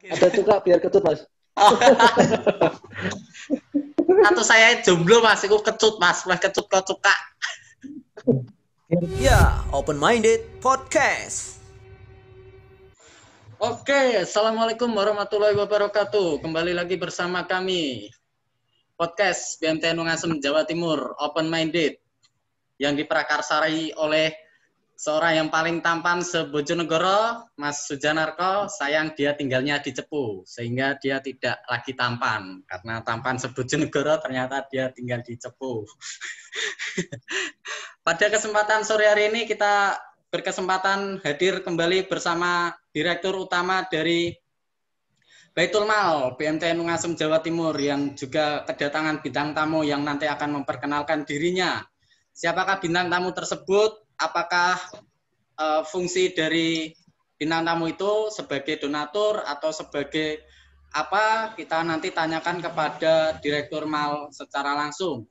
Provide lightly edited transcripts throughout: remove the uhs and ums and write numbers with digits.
Ada cuka biar kecut, Mas. Atau saya jomblo Mas, iku kecut Mas, wah kecut kok cuka. Ya, Open Minded Podcast. Oke, assalamualaikum warahmatullahi wabarakatuh. Kembali lagi bersama kami podcast BMTN Ngasem Jawa Timur, Open Minded, yang diprakarsai oleh seorang yang paling tampan se-Bojonegoro, Mas Sujanarko. Sayang dia tinggalnya di Cepu, sehingga dia tidak lagi tampan. Karena tampan se-Bojonegoro, ternyata dia tinggal di Cepu. Pada kesempatan sore hari ini kita berkesempatan hadir kembali bersama Direktur Utama dari Baitul Mal BMTN Ngasem Jawa Timur, yang juga kedatangan bintang tamu yang nanti akan memperkenalkan dirinya. Siapakah bintang tamu tersebut? Apakah fungsi dari bintang tamu itu sebagai donatur atau sebagai apa? Kita nanti tanyakan kepada Direktur Mal secara langsung.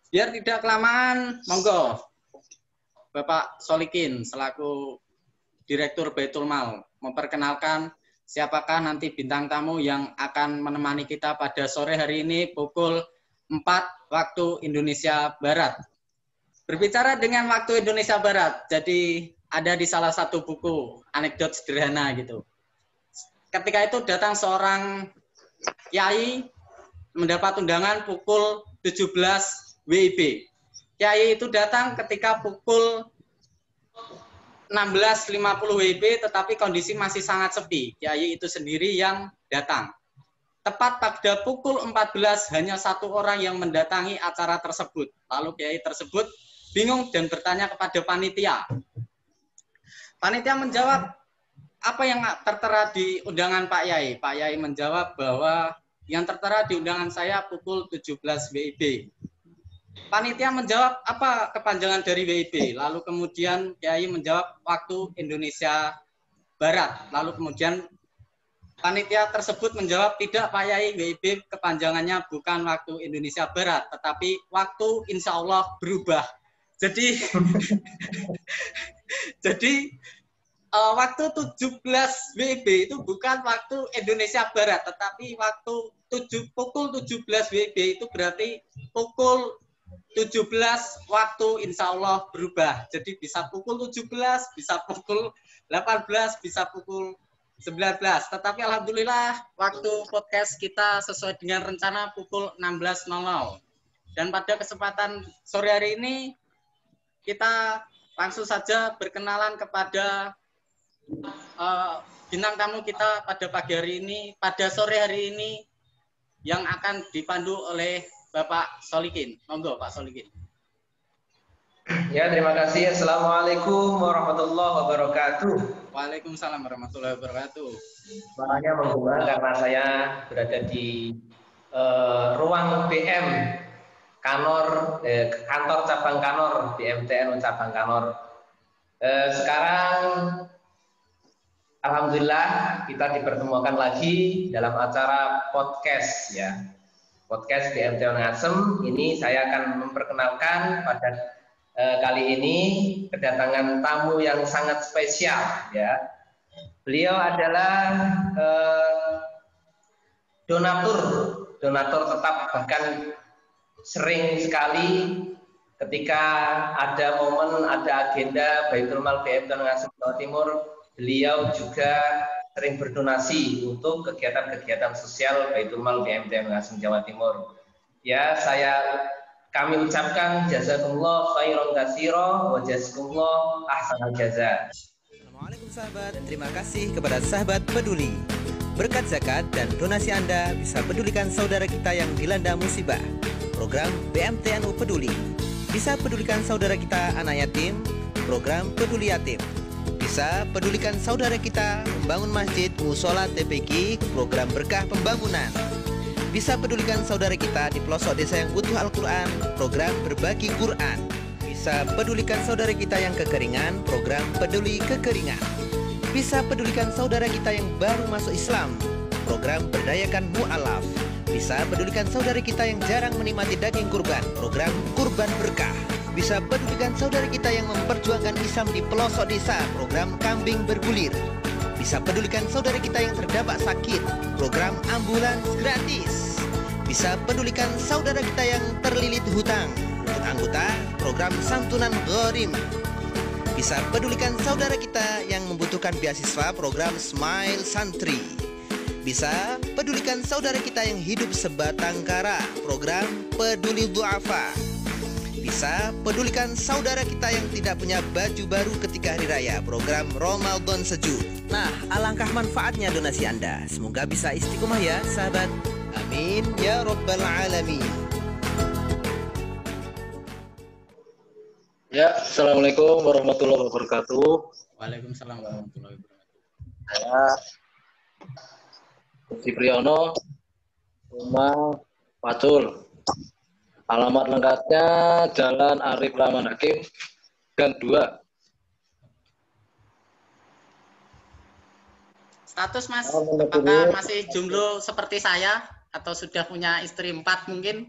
Biar tidak kelamaan, monggo Bapak Solikin selaku Direktur Baitul Mal memperkenalkan siapakah nanti bintang tamu yang akan menemani kita pada sore hari ini pukul 4 waktu Indonesia Barat. Berbicara dengan waktu Indonesia Barat, jadi ada di salah satu buku anekdot sederhana gitu. Ketika itu datang seorang kiai mendapat undangan pukul 17 WIB. Kiai itu datang ketika pukul 16.50 WIB, tetapi kondisi masih sangat sepi. Kiai itu sendiri yang datang. Tepat pada pukul 14 hanya satu orang yang mendatangi acara tersebut. Lalu kiai tersebut bingung dan bertanya kepada panitia. Panitia menjawab, apa yang tertera di undangan Pak Yai? Pak Yai menjawab bahwa yang tertera di undangan saya pukul 17 WIB. Panitia menjawab, apa kepanjangan dari WIB? Lalu kemudian Yai menjawab waktu Indonesia Barat. Lalu kemudian panitia tersebut menjawab, tidak Pak Yai, WIB kepanjangannya bukan waktu Indonesia Barat, tetapi waktu insya Allah berubah. Jadi waktu 17 WIB itu bukan waktu Indonesia Barat, tetapi waktu pukul 17 WIB itu berarti pukul 17 waktu insya Allah berubah. Jadi bisa pukul 17, bisa pukul 18, bisa pukul 19. Tetapi alhamdulillah waktu podcast kita sesuai dengan rencana pukul 16.00. Dan pada kesempatan sore hari ini kita langsung saja berkenalan kepada bintang tamu kita pada pagi hari ini, pada sore hari ini, yang akan dipandu oleh Bapak Solikin. Monggo Pak Solikin. Ya, terima kasih. Assalamualaikum warahmatullahi wabarakatuh. Waalaikumsalam warahmatullahi wabarakatuh. Suaranya menggema karena saya berada di ruang BM Kanor, kantor cabang Kanor, BMTN cabang Kanor. Sekarang alhamdulillah kita dipertemukan lagi dalam acara podcast ya. Podcast BMTN Ngasem. Ini saya akan memperkenalkan pada kali ini kedatangan tamu yang sangat spesial ya. Beliau adalah donatur tetap, bahkan sering sekali ketika ada momen, ada agenda Baitul Mal BMTN Ngasem Jawa Timur, beliau juga sering berdonasi untuk kegiatan-kegiatan sosial Baitul Mal BMTN Ngasem Jawa Timur. Ya, kami ucapkan jazakumullah khairan katsira wa jazakumullah ahsanal jaza. Assalamualaikum sahabat, terima kasih kepada sahabat peduli. Berkat zakat dan donasi Anda bisa pedulikan saudara kita yang dilanda musibah. Program BMTNU Peduli. Bisa pedulikan saudara kita anak yatim, program Peduli Yatim. Bisa pedulikan saudara kita membangun masjid, musola, TPG, program Berkah Pembangunan. Bisa pedulikan saudara kita di pelosok desa yang butuh Al-Quran, program Berbagi Quran. Bisa pedulikan saudara kita yang kekeringan, program Peduli Kekeringan. Bisa pedulikan saudara kita yang baru masuk Islam, program Berdayakan Mu'alaf. Bisa pedulikan saudara kita yang jarang menikmati daging kurban, program Kurban Berkah. Bisa pedulikan saudara kita yang memperjuangkan Islam di pelosok desa, program Kambing Bergulir. bisa pedulikan saudara kita yang terdampak sakit, program ambulans gratis. Bisa pedulikan saudara kita yang terlilit hutang, untuk anggota program santunan gharim. Bisa pedulikan saudara kita yang membutuhkan beasiswa program Smile Santri. Bisa pedulikan saudara kita yang hidup sebatang kara, program Peduli Du'afa. Bisa pedulikan saudara kita yang tidak punya baju baru ketika hari raya, program Ramadan Sejuk. Nah, alangkah manfaatnya donasi Anda. Semoga bisa istiqomah ya, sahabat. Amin ya Rabbal Alamin. Ya, Assalamualaikum warahmatullahi wabarakatuh. Waalaikumsalam warahmatullahi wabarakatuh. Saya Cipriyono, rumah Pacul. Alamat lengkapnya Jalan Arif Rahman Hakim, Gang 2. Status Mas, apakah masih jomblo seperti saya atau sudah punya istri 4 mungkin?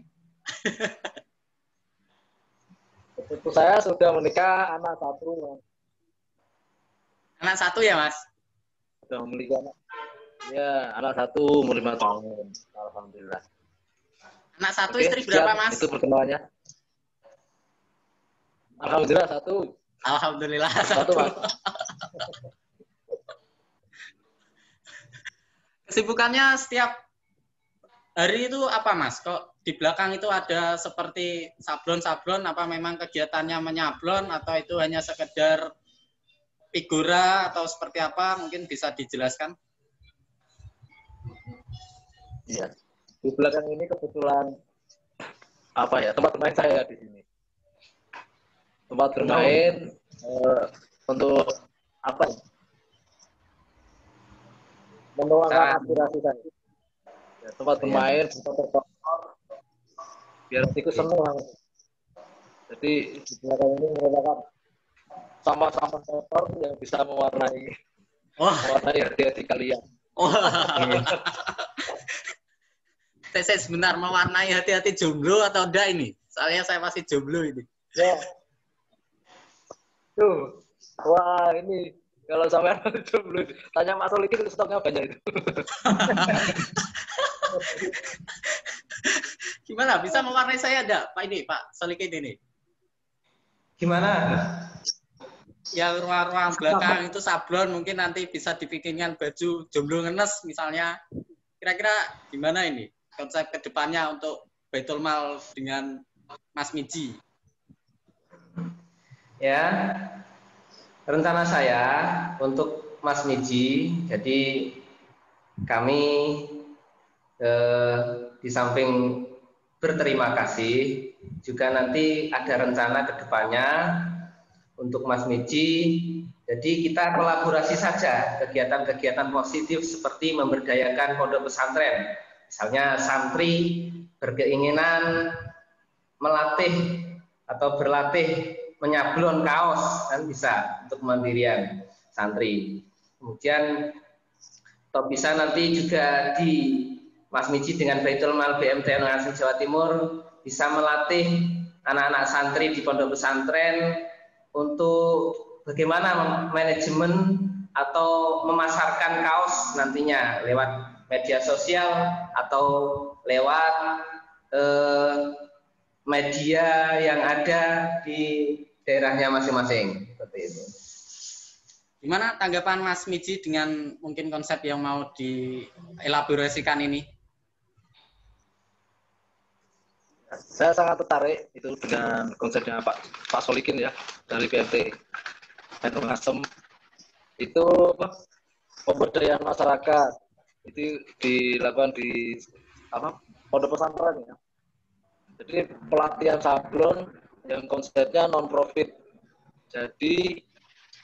Itu saya sudah menikah, anak 1. Anak 1 ya Mas? Sudah memiliki anak. Ya, anak 1 umur 5 tahun. Alhamdulillah. Anak 1 Oke, istri berapa siap. Mas? Itu perkenalannya. Alhamdulillah 1. Alhamdulillah 1 Mas. Kesibukannya setiap hari itu apa Mas? Kok di belakang itu ada seperti sablon-sablon, apa memang kegiatannya menyablon atau itu hanya sekedar figura atau seperti apa? Mungkin bisa dijelaskan. Iya. Di belakang ini kebetulan apa ya, tempat bermain saya di sini. Tempat bermain untuk apa? Menuangkan aspirasi saya. Ya, tempat bermain, tempat terkotor, biar tikus senang. Jadi di belakang ini merupakan sampah-sampah kotor yang bisa mewarnai hati-hati kalian. Oh. Saya sebentar, mewarnai hati-hati jomblo atau enggak ini? Soalnya saya masih jomblo ini. Ya. Tuh. Wah, ini kalau sampai masih jomblo, tanya Mas Solikin stoknya banyak itu. Gimana? Bisa mewarnai saya enggak? Pak ini, Pak Solikin ini. Gimana? Ya ruang-ruang belakang itu sablon, mungkin nanti bisa dibikinkan baju jomblo ngenes misalnya. Kira-kira gimana ini konsep kedepannya untuk Baitul Mal dengan Mas Miji? Ya, rencana saya untuk Mas Miji, jadi kami di samping berterima kasih, juga nanti ada rencana kedepannya untuk Mas Miji. Jadi kita kolaborasi saja kegiatan-kegiatan positif seperti memberdayakan pondok pesantren. Misalnya santri berkeinginan melatih atau berlatih menyablon kaos, kan bisa untuk kemandirian santri. Kemudian atau bisa nanti juga di Mas Miji dengan Baitul Mal BMTN Ngasem Jawa Timur bisa melatih anak-anak santri di pondok pesantren untuk bagaimana manajemen atau memasarkan kaos nantinya lewat media sosial atau lewat media yang ada di daerahnya masing-masing. Seperti itu. Gimana tanggapan Mas Miji dengan mungkin konsep yang mau dielaborasikan ini? Saya sangat tertarik itu dengan konsepnya Pak Solikin ya dari BMT Baitul Ngasem. Itu pemberdayaan masyarakat itu dilakukan di pondok pesantren ya. Jadi pelatihan sablon yang konsepnya non profit. Jadi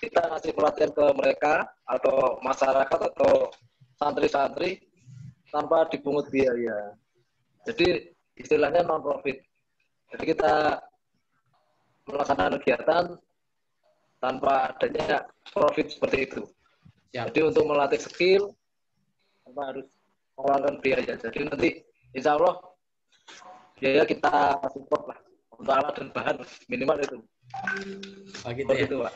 kita ngasih pelatihan ke mereka atau masyarakat atau santri-santri tanpa dipungut biaya. Jadi istilahnya non profit. Jadi kita melaksanakan kegiatan tanpa adanya profit seperti itu. Siap. Jadi untuk melatih skill tanpa harus mengeluarkan biaya. Jadi nanti insya Allah biaya kita support lah untuk alat dan bahan minimal itu. Begitu Seperti ya. itu, Pak.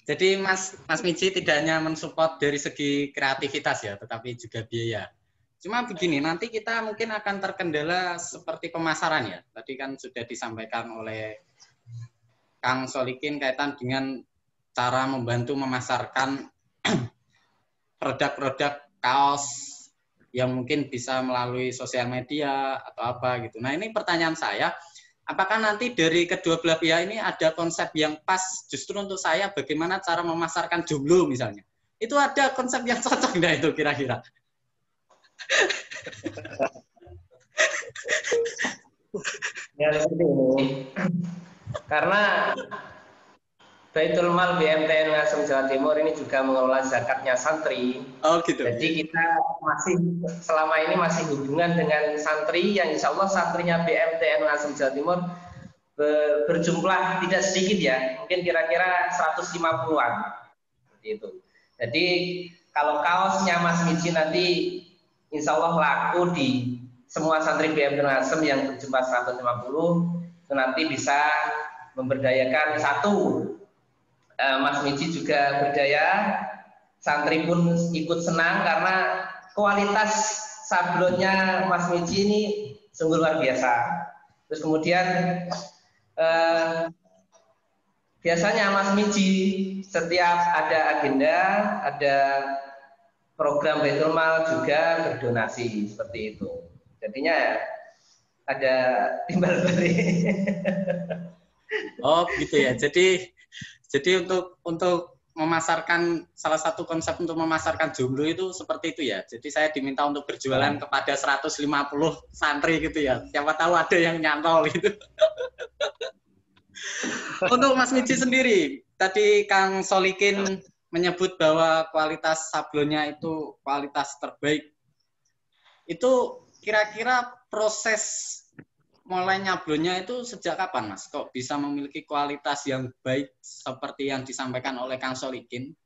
Jadi Mas Miji tidak hanya mensupport dari segi kreativitas ya, tetapi juga biaya. Cuma begini, nanti kita mungkin akan terkendala seperti pemasaran ya. Tadi kan sudah disampaikan oleh Kang Solikin kaitan dengan cara membantu memasarkan produk-produk kaos yang mungkin bisa melalui sosial media atau apa gitu. Nah ini pertanyaan saya, apakah nanti dari kedua belah pihak ini ada konsep yang pas justru untuk saya bagaimana cara memasarkan jomblo misalnya? Itu ada konsep yang cocok nggak itu kira-kira? Ya seperti ini. Karena Baitul Mal BMTN Ngasem Jawa Timur ini juga mengelola zakatnya santri. Oh gitu. Jadi kita masih selama ini masih hubungan dengan santri yang insya Allah santrinya BMTN Ngasem Jawa Timur berjumlah tidak sedikit ya, mungkin kira-kira 150-an itu. Jadi kalau kaosnya Mas Miji nanti insya Allah laku di semua santri BMTN Ngasem yang berjumlah 150, itu nanti bisa memberdayakan satu. Mas Miji juga berdaya, santri pun ikut senang karena kualitas sablonnya Mas Miji ini sungguh luar biasa. Terus kemudian biasanya Mas Miji setiap ada agenda, ada program Baitul Mal juga berdonasi seperti itu. Jadinya ada timbal balik. Oh gitu ya. Jadi untuk memasarkan salah satu konsep untuk memasarkan jomblo itu seperti itu ya. Jadi saya diminta untuk berjualan kepada 150 santri gitu ya. Siapa tahu ada yang nyantol gitu. Untuk Mas Miji sendiri, tadi Kang Solikin menyebut bahwa kualitas sablonnya itu kualitas terbaik. Itu kira-kira proses mulai nyablonnya itu sejak kapan, Mas? Kok bisa memiliki kualitas yang baik seperti yang disampaikan oleh Kang Solikin?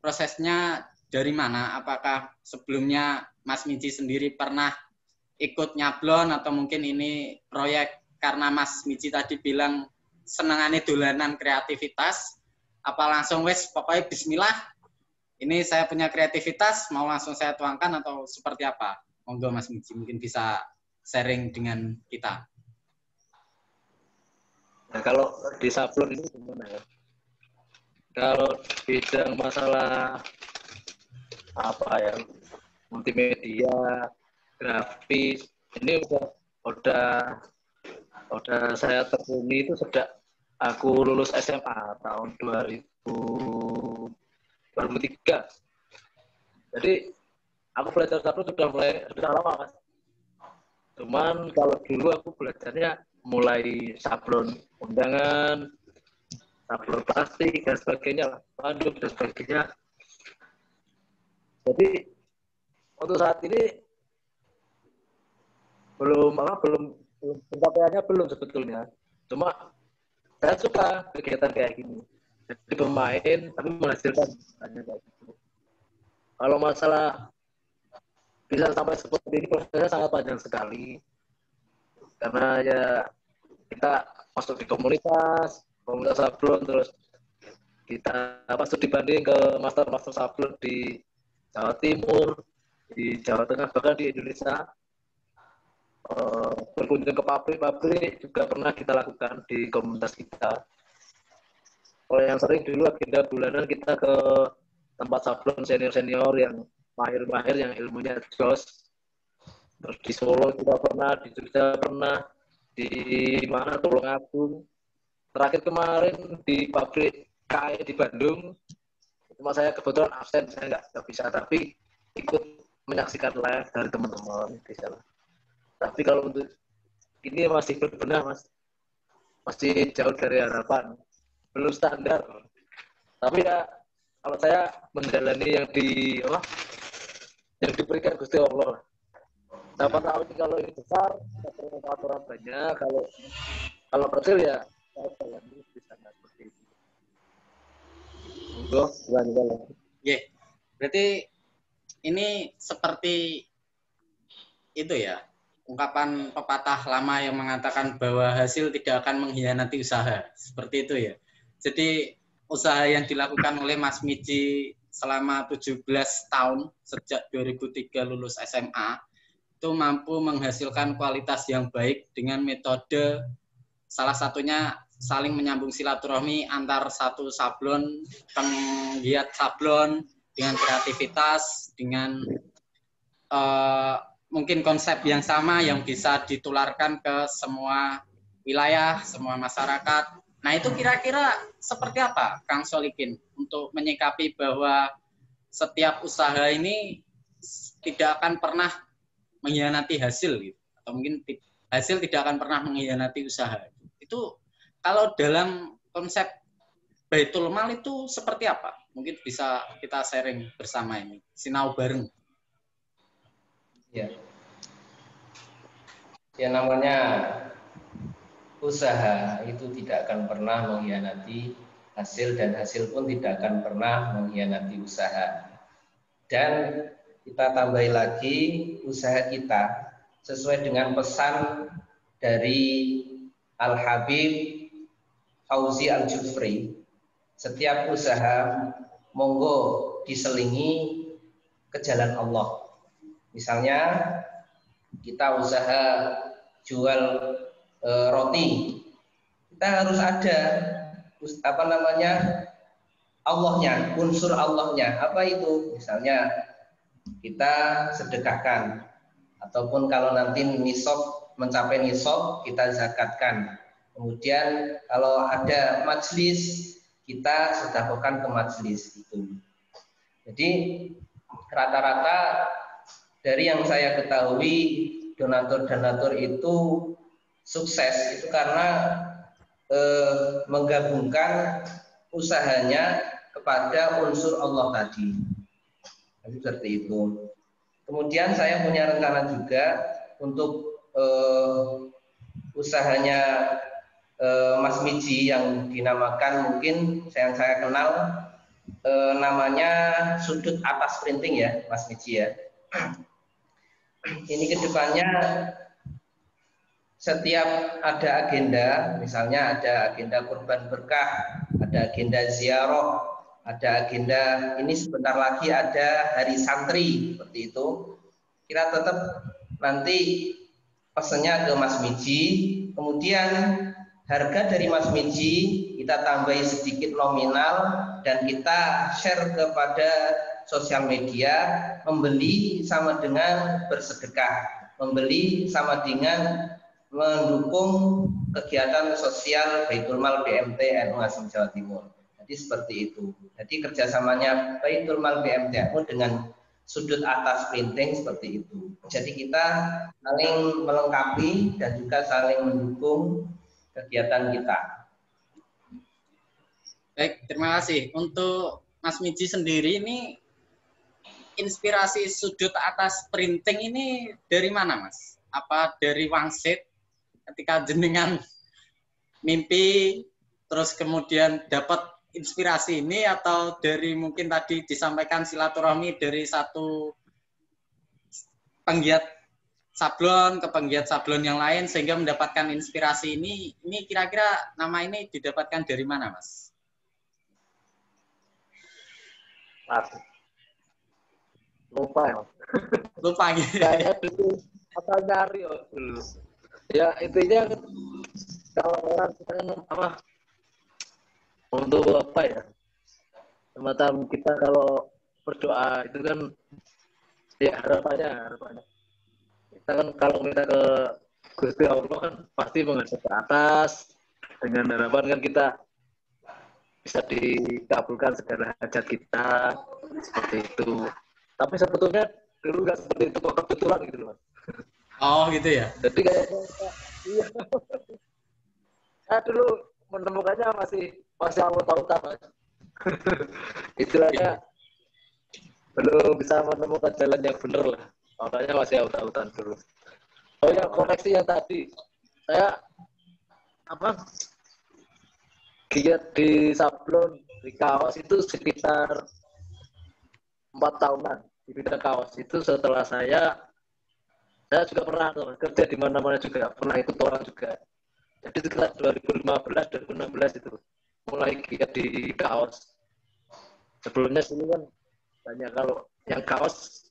Prosesnya dari mana? Apakah sebelumnya Mas Miji sendiri pernah ikut nyablon atau mungkin ini proyek karena Mas Miji tadi bilang senengannya dolanan kreativitas? Apa langsung wes pokoknya bismillah, ini saya punya kreativitas, mau langsung saya tuangkan atau seperti apa? Monggo Mas Miji mungkin bisa sharing dengan kita. Nah, kalau di sablon ini gimana ya? Kalau bidang masalah apa ya, multimedia, grafis, ini udah saya tekuni itu sejak aku lulus SMA tahun 2003. Jadi aku belajar sablon sudah lama, Mas. Cuman kalau dulu aku belajarnya mulai sablon undangan, sablon plastik dan sebagainya, spanduk dan sebagainya. Jadi untuk saat ini belum pencapaiannya belum sebetulnya. Cuma saya suka kegiatan kayak gini. Jadi pemain tapi menghasilkan hanya kayak gitu. Kalau masalah bisa sampai seperti ini prosesnya sangat panjang sekali. Karena ya kita masuk di komunitas sablon, terus kita masuk dibanding ke master sablon di Jawa Timur, di Jawa Tengah, bahkan di Indonesia. Berkunjung ke pabrik juga pernah kita lakukan di komunitas kita. Kalau yang sering dulu agenda bulanan kita ke tempat sablon senior yang mahir yang ilmunya jos. Terus di Solo kita pernah, di Jogja pernah, di mana Tulungagung. Terakhir kemarin di pabrik KAE di Bandung. Cuma saya kebetulan absen, saya nggak bisa, tapi ikut menyaksikan live dari teman-teman di sana. Tapi kalau untuk ini masih berbenah, Mas. Masih jauh dari harapan. Belum standar. Tapi ya kalau saya menjalani yang diberikan Gusti Allah. Siapa tahu kalau ini besar, aturan banyak. Kalau kecil ya saya jalani di sana seperti itu. Yeah. Berarti ini seperti itu ya, ungkapan pepatah lama yang mengatakan bahwa hasil tidak akan mengkhianati usaha. Seperti itu ya. Jadi usaha yang dilakukan oleh Mas Miji selama 17 tahun sejak 2003 lulus SMA itu mampu menghasilkan kualitas yang baik dengan metode salah satunya saling menyambung silaturahmi antar satu sablon, penggiat sablon dengan kreativitas, dengan mungkin konsep yang sama yang bisa ditularkan ke semua wilayah, semua masyarakat. Nah, itu kira-kira seperti apa, Kang Solikin, untuk menyikapi bahwa setiap usaha ini tidak akan pernah mengkhianati hasil, gitu. Atau mungkin hasil tidak akan pernah mengkhianati usaha. Itu kalau dalam konsep Baitul Mal itu seperti apa? Mungkin bisa kita sharing bersama ini, sinau bareng. Ya, ya namanya usaha itu tidak akan pernah mengkhianati hasil dan hasil pun tidak akan pernah mengkhianati usaha. Dan kita tambahi lagi usaha kita sesuai dengan pesan dari Al-Habib Fauzi Al-Jufri. Setiap usaha monggo diselingi ke jalan Allah. Misalnya kita usaha jual roti, kita harus ada Allahnya, unsur Allahnya. Apa itu? Misalnya kita sedekahkan, ataupun kalau nanti mencapai nisab kita zakatkan. Kemudian kalau ada majelis kita sedekahkan ke majelis itu. Jadi rata-rata dari yang saya ketahui donatur-donatur itu sukses itu karena menggabungkan usahanya kepada unsur Allah tadi. Jadi seperti itu. Kemudian saya punya rencana juga untuk usahanya Mas Miji yang dinamakan mungkin yang saya kenal namanya Sudut Atas Printing ya, Mas Miji ya. Ini kedepannya setiap ada agenda, misalnya ada agenda kurban berkah, ada agenda ziarah, ada agenda ini sebentar lagi ada hari santri seperti itu. Kita tetap nanti pesannya ke Mas Miji, kemudian harga dari Mas Miji kita tambahi sedikit nominal dan kita share kepada sosial media. Membeli sama dengan bersedekah, membeli sama dengan mendukung kegiatan sosial Baitul Mal BMT NU Ngasem Jawa Timur. Jadi seperti itu. Jadi kerjasamanya Baitul Mal BMT NU dengan Sudut Atas Printing seperti itu. Jadi kita saling melengkapi dan juga saling mendukung kegiatan kita. Baik, terima kasih. Untuk Mas Miji sendiri ini inspirasi Sudut Atas Printing ini dari mana, Mas? Apa dari wangsit ketika jenengan mimpi terus kemudian dapat inspirasi ini, atau dari mungkin tadi disampaikan silaturahmi dari satu penggiat sablon ke penggiat sablon yang lain sehingga mendapatkan inspirasi ini kira-kira nama ini didapatkan dari mana, Mas? Lupa ya. Lupa gitu. Saya dulu apa nyari dulu. Ya intinya kalau orang apa untuk apa ya, semacam kita kalau berdoa itu kan ya harapannya kita kan kalau minta ke Gusti Allah kan pasti menghadap ke atas dengan harapan kan kita bisa dikabulkan segala hajat kita seperti itu. Tapi sebetulnya dulu nggak seperti itu, kok kebetulan gitu loh. Oh gitu ya. Jadi kayak iya. Saya dulu menemukannya masih awal-awal Mas. Istilahnya belum bisa menemukan jalan yang benar lah. Makanya masih awal-awalan dulu. Oh ya, koneksi yang tadi saya giat di sablon, di kaos itu sekitar 4 tahunan di bidang kaos itu. Setelah saya juga pernah kerja di mana-mana juga, pernah ikut orang juga. Jadi sekitar 2015-2016 itu mulai giat di kaos. Sebelumnya sini kan banyak, kalau yang kaos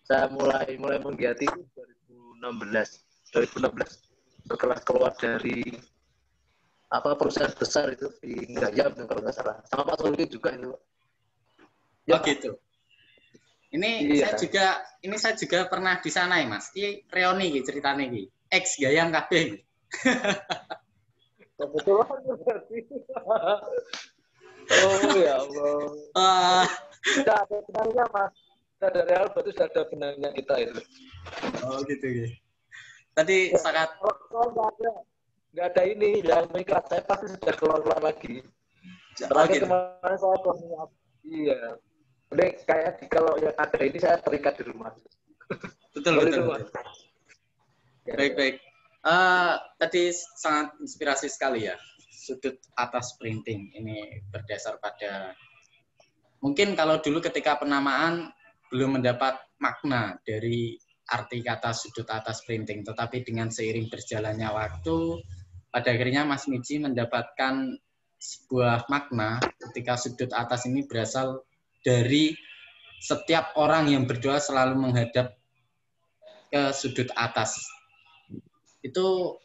saya mulai menggiati 2016 setelah keluar dari perusahaan besar itu di Gayam kalau nggak salah, sama Pak Soli juga itu. Oh gitu. Ini iya. saya juga pernah di sana ya Mas. Ini reuni gitu ceritanya gitu. Ex Gayam kabeh. Kebetulan berarti. Oh ya Allah. Sudah ada benarnya Mas. Sudah dari awal berarti sudah ada benarnya kita itu. Oh gitu ya. Tadi sangat. Nggak ada ini yang mengikat, saya pasti sudah keluar lagi. Terakhir kemarin saya keluar. Iya. Jadi kayak kalau yang ada ini saya terikat di rumah. Betul. Baik. Tadi sangat inspirasi sekali ya. Sudut atas printing ini berdasar pada mungkin kalau dulu ketika penamaan belum mendapat makna dari arti kata sudut atas printing, tetapi dengan seiring berjalannya waktu, pada akhirnya Mas Miji mendapatkan sebuah makna ketika sudut atas ini berasal dari setiap orang yang berdoa selalu menghadap ke sudut atas. Itu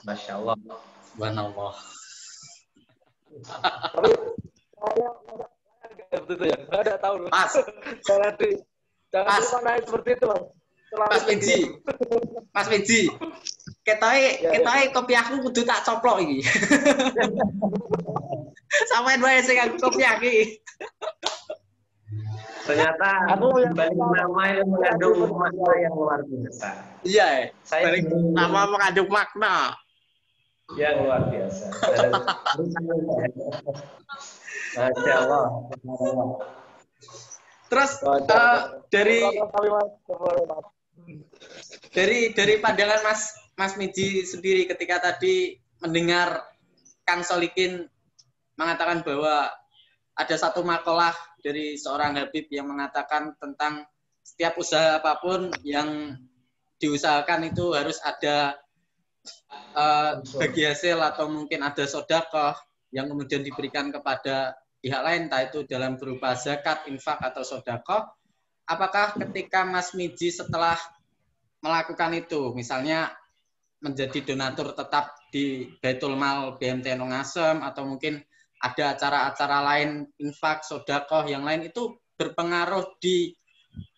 Masya Allah. Subhanallah. Tapi saya nggak ada tahu loh. Jangan lupa naik seperti itu, Mas Miji. Ketoke kopi aku kudu tak coplok iki. Sampeyan wae sing aku kopi iki. Ternyata balik nama yang mengandung makna yang luar biasa. Iya, balik nama mengandung makna yang luar biasa. Masya Allah. Terus dari pandangan Mas Miji sendiri ketika tadi mendengar Kang Solikin mengatakan bahwa ada satu makalah dari seorang Habib yang mengatakan tentang setiap usaha apapun yang diusahakan itu harus ada bagi hasil atau mungkin ada sedekah yang kemudian diberikan kepada pihak lain, entah itu dalam berupa zakat, infak atau sedekah. Apakah ketika Mas Miji setelah melakukan itu, misalnya menjadi donatur tetap di Baitul Mal BMT Nungasem atau mungkin ada acara-acara lain infak, sedekah yang lain, itu berpengaruh di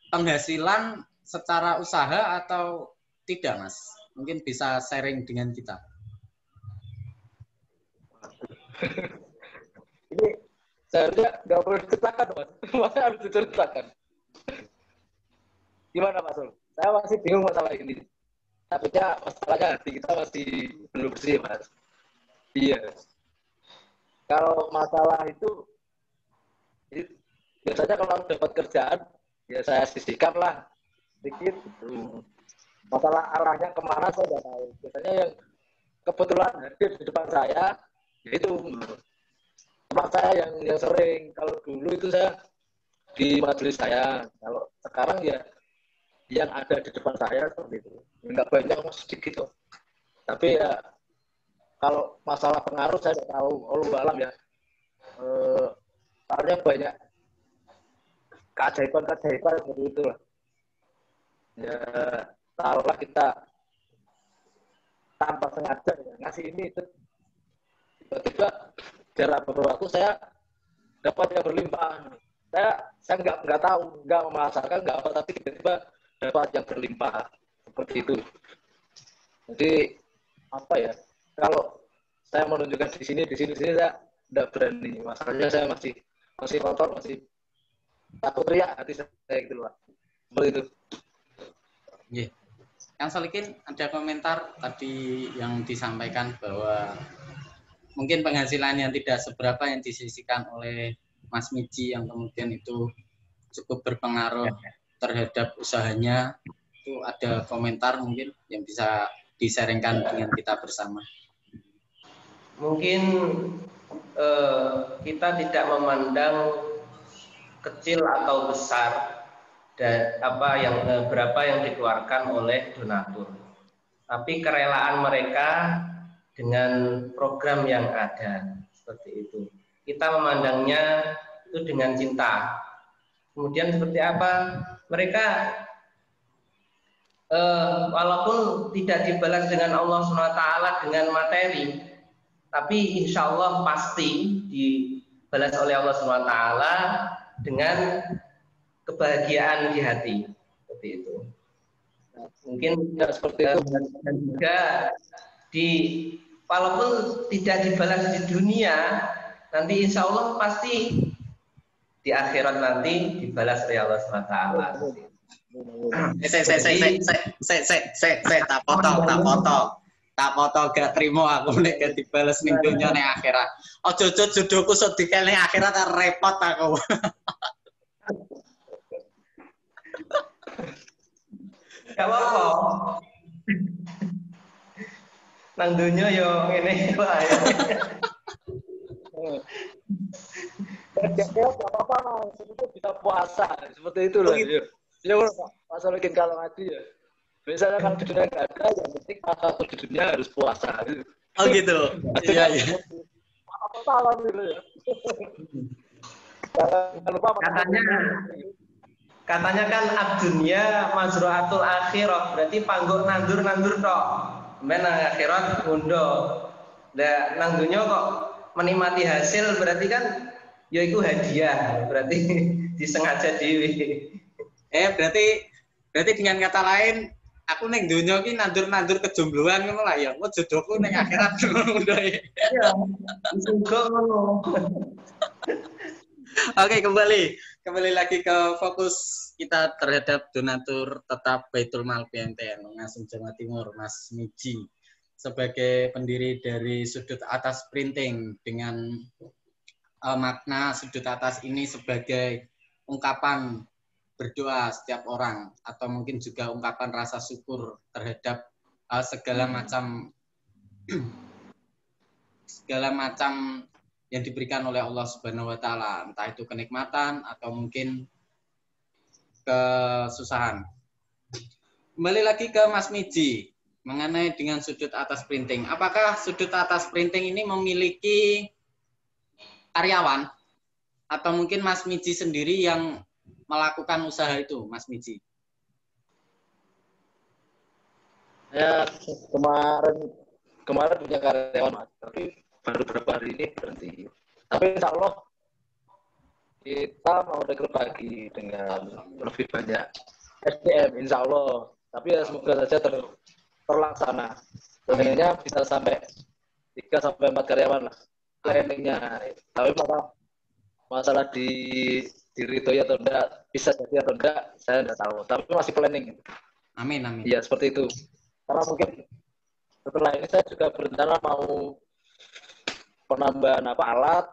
penghasilan secara usaha atau tidak, Mas? Mungkin bisa sharing dengan kita. Ini seharusnya nggak perlu diceritakan, Mas. Masa harus diceritakan? Gimana, Mas Sul? Saya masih bingung masalah ini. Takutnya masalahnya hati kita masih belum bersih, Mas. Iya. Kalau masalah itu biasanya kalau dapat kerjaan, ya saya sisihkan lah sedikit. Masalah arahnya kemana saya nggak tahu. Biasanya yang kebetulan hadir di depan saya, yaitu tempat saya yang sering. Kalau dulu itu saya di majelis saya. Kalau sekarang ya yang ada di depan saya seperti itu. Nggak banyak, sedikit kok. Tapi ya kalau masalah pengaruh saya nggak tahu. Allah alam ya. Soalnya banyak keajaiban seperti itu lah. Ya taruhlah kita tanpa sengaja ya, ngasih ini itu tiba-tiba dalam beberapa waktu saya dapat yang berlimpah. Saya nggak tahu, nggak memasalkan, nggak apa, tapi tiba-tiba dapat yang berlimpah seperti itu. Jadi apa ya? Kalau saya menunjukkan di sini saya tidak berani. Masalahnya saya masih kotor, masih takut riak hati saya gitu lah. Seperti itu. Yeah. Kang Solikin, ada komentar tadi yang disampaikan bahwa mungkin penghasilan yang tidak seberapa yang disisihkan oleh Mas Miji yang kemudian itu cukup berpengaruh terhadap usahanya. Itu ada komentar mungkin yang bisa disaringkan dengan kita bersama. Mungkin kita tidak memandang kecil atau besar dan berapa yang dikeluarkan oleh donatur. Tapi kerelaan mereka dengan program yang ada seperti itu. Kita memandangnya itu dengan cinta. Kemudian seperti apa? Mereka walaupun tidak dibalas dengan Allah SWT dengan materi, tapi insya Allah pasti dibalas oleh Allah SWT dengan kebahagiaan di hati. Seperti itu. Mungkin seperti itu. Dan juga walaupun tidak dibalas di dunia, nanti insya Allah pasti di akhirat nanti dibalas oleh Allah SWT. Tak foto gak terima aku nek gak dibales ning dunya ning akhirat. Ojo jodohku sok dikel ning akhirat repot aku. Gak apa-apa. Nang dunya yo ngene wae. Gak apa-apa, itu bisa puasa seperti itu loh. Ya masalah bikin kalau ngaji ya. Misalnya kalau di dunia nggak ada, yang penting satu di dunia harus puasa. Oh gitu. Iya. Apa salah gitu ya? Jangan lupa katanya kan ad-dunya mazru'atul akhirah, berarti panggung nandur tok. Men nang akhirat ngundo. Lah nang dunya kok menikmati hasil berarti kan ya itu hadiah, berarti disengaja dhewe. Berarti dengan kata lain, aku neng dunia ki nandur kejombloan ngono lah ya. Kok jodohku neng akhirat ngono ya. Iya. Juga ngono. Oke, kembali lagi ke fokus kita terhadap donatur tetap Baitul Mal PMTN Ngasem Jawa Timur, Mas Miji, sebagai pendiri dari Sudut Atas Printing, dengan makna sudut atas ini sebagai ungkapan berdoa setiap orang, atau mungkin juga ungkapan rasa syukur terhadap segala macam yang diberikan oleh Allah Subhanahu wa taala, entah itu kenikmatan atau mungkin kesusahan. Kembali lagi ke Mas Miji mengenai dengan Sudut Atas Printing. Apakah Sudut Atas Printing ini memiliki karyawan atau mungkin Mas Miji sendiri yang melakukan usaha itu, Mas Miji? Ya, kemarin punya karyawan, Mas, tapi baru beberapa hari ini berhenti. Tapi insya Allah kita mau rekrut lagi dengan lebih banyak SDM, insya Allah. Tapi ya semoga saja terlaksana. Sebenarnya bisa sampai 3-4 karyawan lah planningnya. Tapi masalah di ridhoi atau enggak, bisa jadi atau enggak, saya enggak tahu. Tapi masih planning. Amin. Iya, seperti itu. Karena mungkin setelah ini saya juga berencana mau penambahan alat.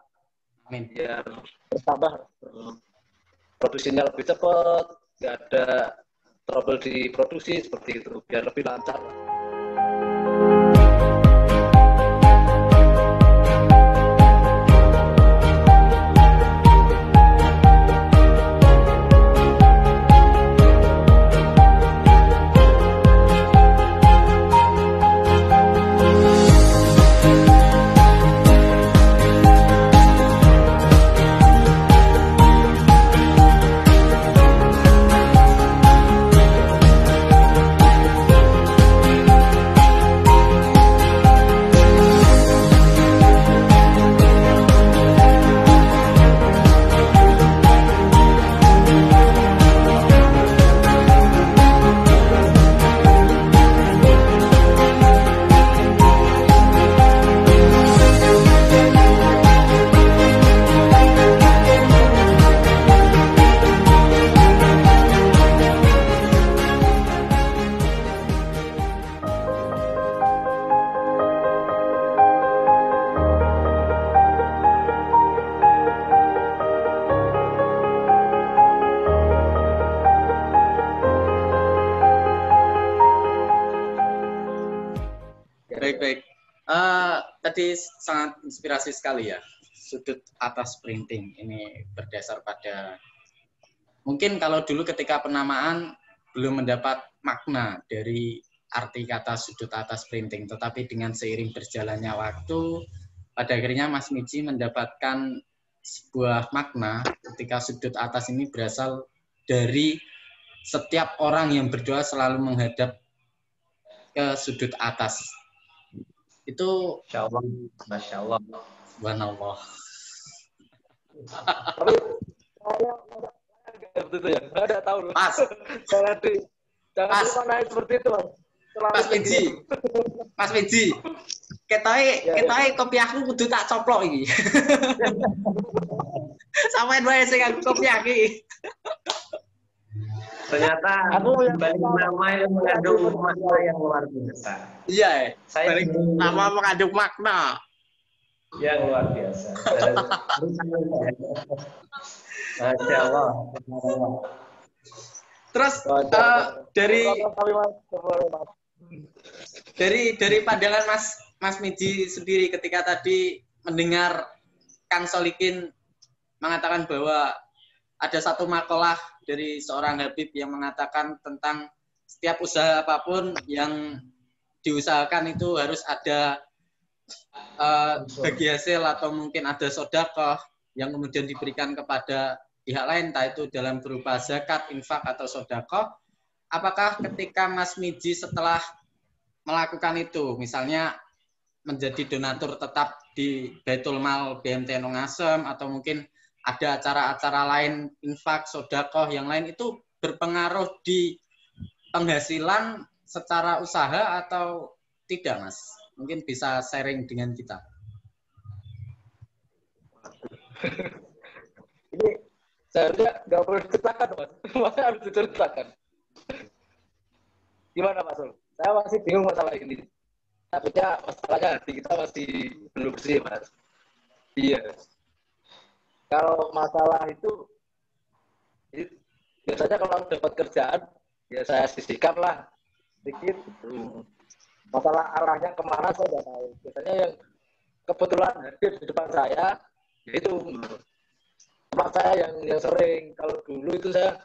Amin. Biar bertambah produksinya lebih cepat, nggak ada trouble di produksi, seperti itu. Biar lebih lancar. Baik. Tadi sangat inspirasi sekali ya, Sudut Atas Printing. Ini berdasar pada, mungkin kalau dulu ketika penamaan belum mendapat makna dari arti kata Sudut Atas Printing, tetapi dengan seiring berjalannya waktu, pada akhirnya Mas Miji mendapatkan sebuah makna ketika sudut atas ini berasal dari setiap orang yang berdoa selalu menghadap ke sudut atas. Itu Masya Allah. Subhanallah. Tapi saya nggak begitu ya. Saya nggak tahu. Pas. Jangan Pas. dimanain seperti itu, Mas. Mas Miji. Ketoke kopiahku kudu tak coplok iki. Sampeyan wae sing aku kopiah iki. Ternyata balik nama yang mengandung makna yang luar biasa. Iya, Balik nama mengandung makna yang luar biasa. Masya Allah. Terus dari pandangan Mas Miji sendiri ketika tadi mendengar Kang Solikin mengatakan bahwa ada satu makalah dari seorang Habib yang mengatakan tentang setiap usaha apapun yang diusahakan itu harus ada bagi hasil atau mungkin ada sedekah yang kemudian diberikan kepada pihak lain, entah itu dalam berupa zakat, infak atau sedekah. Apakah ketika Mas Miji setelah melakukan itu, misalnya menjadi donatur tetap di Baitul Mal BMT Nungasem atau mungkin ada acara-acara lain infak, sedekah yang lain, itu berpengaruh di penghasilan secara usaha atau tidak, Mas? Mungkin bisa sharing dengan kita. Ini seharusnya nggak perlu diceritakan, Mas. Masa harus diceritakan? Gimana, Mas Ul? Saya masih bingung masalah ini. Takutnya masalahnya hati kita masih belum bersih, Mas. Iya. Kalau masalah itu biasanya kalau dapat kerjaan, ya saya sisihkan lah sedikit. Masalah arahnya kemana saya nggak tahu. Biasanya yang kebetulan hadir di depan saya, yaitu teman saya yang sering. Kalau dulu itu saya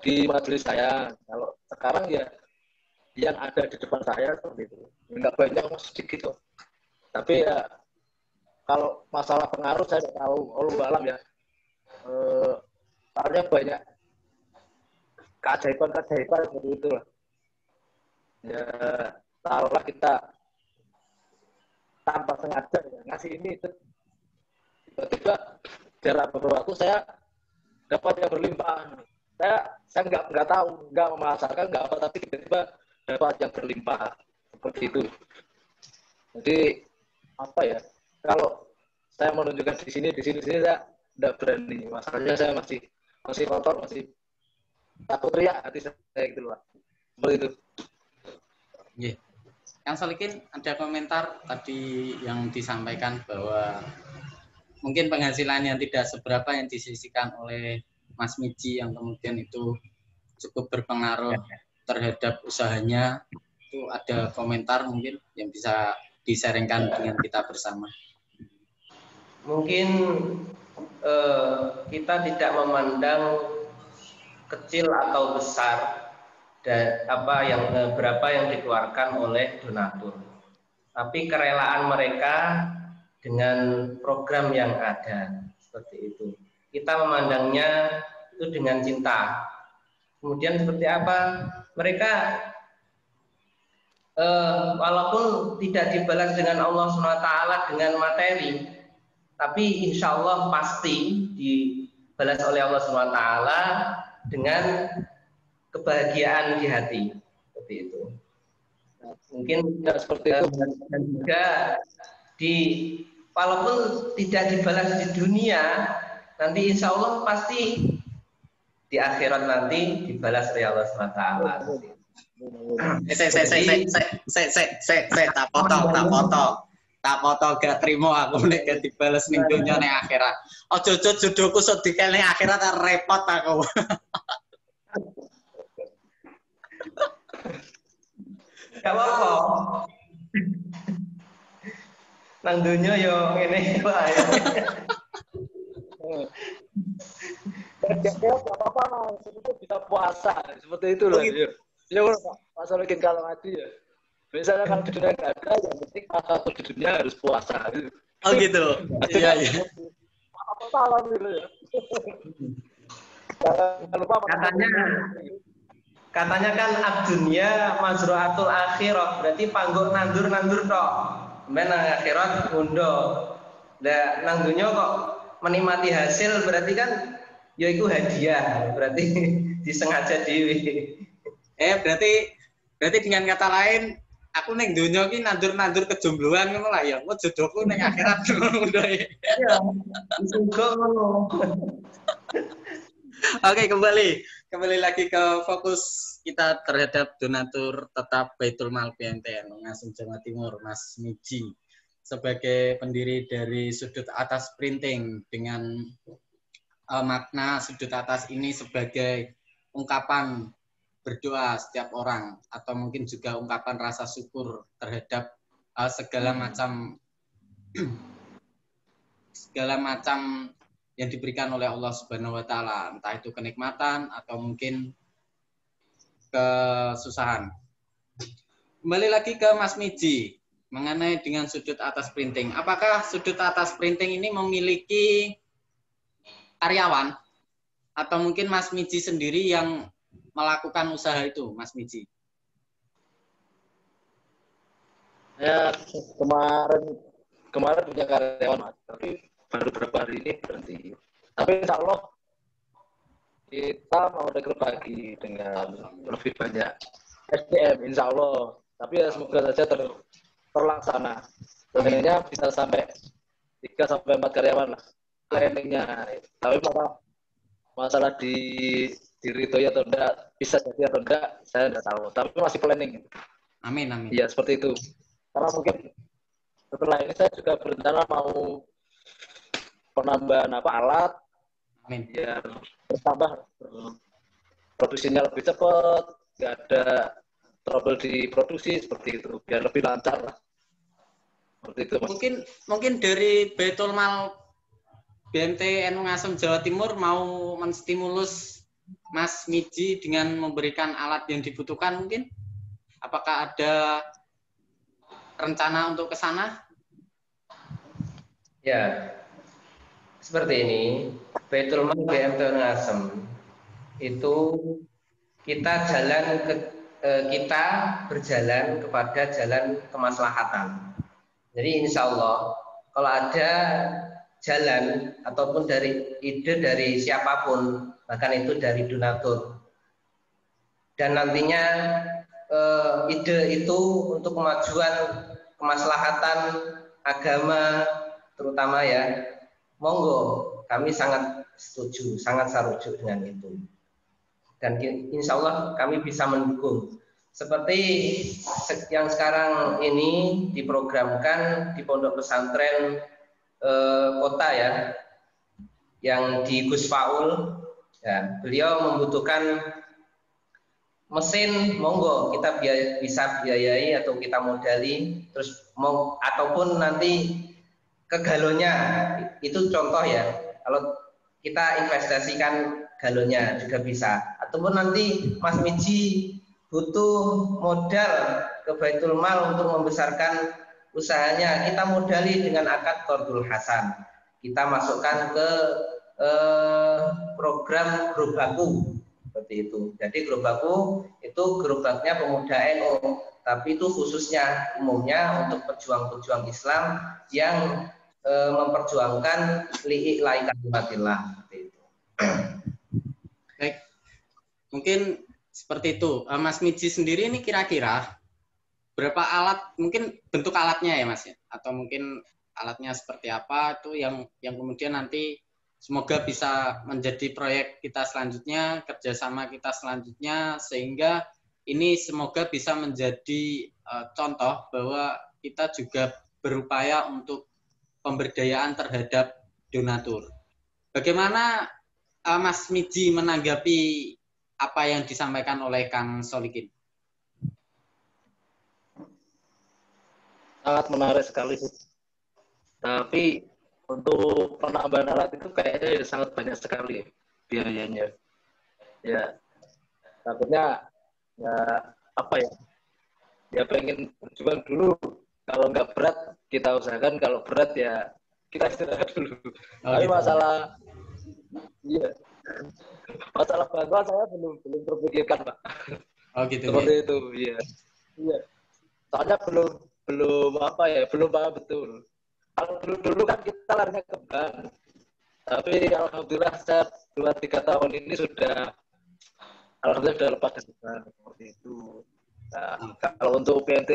di majelis saya. Kalau sekarang ya yang ada di depan saya seperti itu. Nggak banyak, sedikit kok. Tapi ya kalau masalah pengaruh saya nggak tahu. Allah alam ya. Soalnya banyak keajaiban seperti itu lah. Ya taruhlah kita tanpa sengaja ya, ngasih ini tiba-tiba dalam beberapa waktu saya dapat yang berlimpah. Saya nggak tahu, nggak memasarkan, nggak apa, tapi tiba-tiba dapat yang berlimpah seperti itu. Jadi apa ya? Kalau saya menunjukkan di sini saya tidak berani. Masalahnya saya masih kotor, masih takut riak hati saya gitu loh. Seperti itu. Yeah. Yang Solikin ada komentar tadi yang disampaikan bahwa mungkin penghasilan yang tidak seberapa yang disisihkan oleh Mas Miji yang kemudian itu cukup berpengaruh terhadap usahanya. Itu ada komentar mungkin yang bisa disaringkan dengan kita bersama. Mungkin kita tidak memandang kecil atau besar dan berapa yang dikeluarkan oleh donatur, tapi kerelaan mereka dengan program yang ada seperti itu. Kita memandangnya itu dengan cinta. Kemudian seperti apa? Mereka walaupun tidak dibalas dengan Allah SWT dengan materi, tapi insya Allah pasti dibalas oleh Allah SWT dengan kebahagiaan di hati, seperti itu. Mungkin seperti itu. Dan juga walaupun tidak dibalas di dunia, nanti insya Allah pasti di akhirat nanti dibalas oleh Allah SWT. Tak potong gak terima aku nek gak dibales ning dunya ning akhirat. Ojo jodohku sok dikel ning akhirat repot aku. Gak apa-apa. Nang dunya yo ngene wae. Ya apa-apa, itu bisa puasa seperti itu loh. Ya Pak Solikin kalau ngaji ya. Misalnya kalau di dunia nggak ada, yang penting pas di dunia harus puasa. Oh gitu. Iya, iya. Apa salah gitu ya. Jangan lupa Katanya kan abdunya mazruatul akhirah, berarti panggung nandur tok. Men nang akhirat ngundo. Lah nang dunya kok menikmati hasil berarti kan ya iku hadiah, berarti disengaja dhewe. Berarti dengan kata lain, aku neng dunia ki nandur kejombloan ngono lah ya. Engko jodohku neng akhirat ngono ya. Iya. Surga ngono. Oke, kembali lagi ke fokus kita terhadap donatur tetap Baitul Mal BMTN Ngasem Jawa Timur, Mas Miji, sebagai pendiri dari Sudut Atas Printing dengan makna sudut atas ini sebagai ungkapan berdoa setiap orang atau mungkin juga ungkapan rasa syukur terhadap segala macam yang diberikan oleh Allah Subhanahu wa taala, entah itu kenikmatan atau mungkin kesusahan. Kembali lagi ke Mas Miji mengenai dengan sudut atas printing. Apakah sudut atas printing ini memiliki karyawan atau mungkin Mas Miji sendiri yang melakukan usaha itu, Mas Miji? Ya, kemarin punya karyawan, Mas, tapi baru beberapa hari ini berhenti. Tapi insya Allah kita mau rekrut lagi dengan lebih banyak SDM, insya Allah. Tapi ya semoga saja terlaksana. Sebenarnya bisa sampai 3-4 karyawan lah planningnya. Tapi masalah di Ridhoi atau enggak, bisa jadi atau enggak, saya enggak tahu. Tapi masih planning. Amin, amin. Iya, seperti itu. Karena mungkin setelah ini saya juga berencana mau penambahan alat, amin, biar bertambah produksinya lebih cepat, nggak ada trouble di produksi, seperti itu, biar lebih lancar lah. Seperti itu, Mas. Mungkin dari Baitul Mal BMTN Ngasem Jawa Timur mau menstimulus Mas Miji dengan memberikan alat yang dibutuhkan mungkin? Apakah ada rencana untuk ke sana? Ya, seperti ini. Baitul Mal BMTN Ngasem itu kita berjalan kepada jalan kemaslahatan. Jadi insya Allah kalau ada jalan ataupun dari ide dari siapapun, bahkan itu dari donatur, dan nantinya ide itu untuk kemajuan kemaslahatan agama terutama ya, monggo, kami sangat setuju, sangat sarujuk dengan itu. Dan insya Allah kami bisa mendukung. Seperti yang sekarang ini diprogramkan di pondok pesantren kota ya, yang di Gus Faul, ya, beliau membutuhkan mesin, monggo kita bisa biayai atau kita modali, terus ataupun nanti ke galonnya, itu contoh ya. Kalau kita investasikan galonnya juga bisa, ataupun nanti Mas Miji butuh modal ke Baitul Mal untuk membesarkan usahanya, kita modali dengan akad Qardul Hasan, kita masukkan ke program Grobaku seperti itu. Jadi Grobaku itu gerobaknya pemuda NU, tapi itu khususnya umumnya untuk pejuang-pejuang Islam yang memperjuangkan li'i'lai kalimatillah seperti itu. Baik, mungkin seperti itu. Mas Miji sendiri ini kira-kira berapa alat, mungkin bentuk alatnya ya Mas ya, atau mungkin alatnya seperti apa itu yang kemudian nanti semoga bisa menjadi proyek kita selanjutnya, kerjasama kita selanjutnya, sehingga ini semoga bisa menjadi contoh bahwa kita juga berupaya untuk pemberdayaan terhadap donatur. Bagaimana Mas Miji menanggapi apa yang disampaikan oleh Kang Solikin? Sangat menarik sekali. Tapi untuk penambahan alat itu kayaknya sangat banyak sekali biayanya. Ya, takutnya ya apa ya? Ya pengen berjuang dulu. Kalau nggak berat kita usahakan, kalau berat ya kita istirahat dulu. Oh, Tapi gitu. iya, masalah bantuan saya belum terpikirkan, Pak. Oh gitu. Seperti Ya. itu, iya. Iya. Soalnya belum paham betul. Kalau dulu kan kita larinya ke bank. Tapi alhamdulillah saya 2-3 tahun ini alhamdulillah sudah lepas dari bank seperti itu. Nah, kalau untuk PNT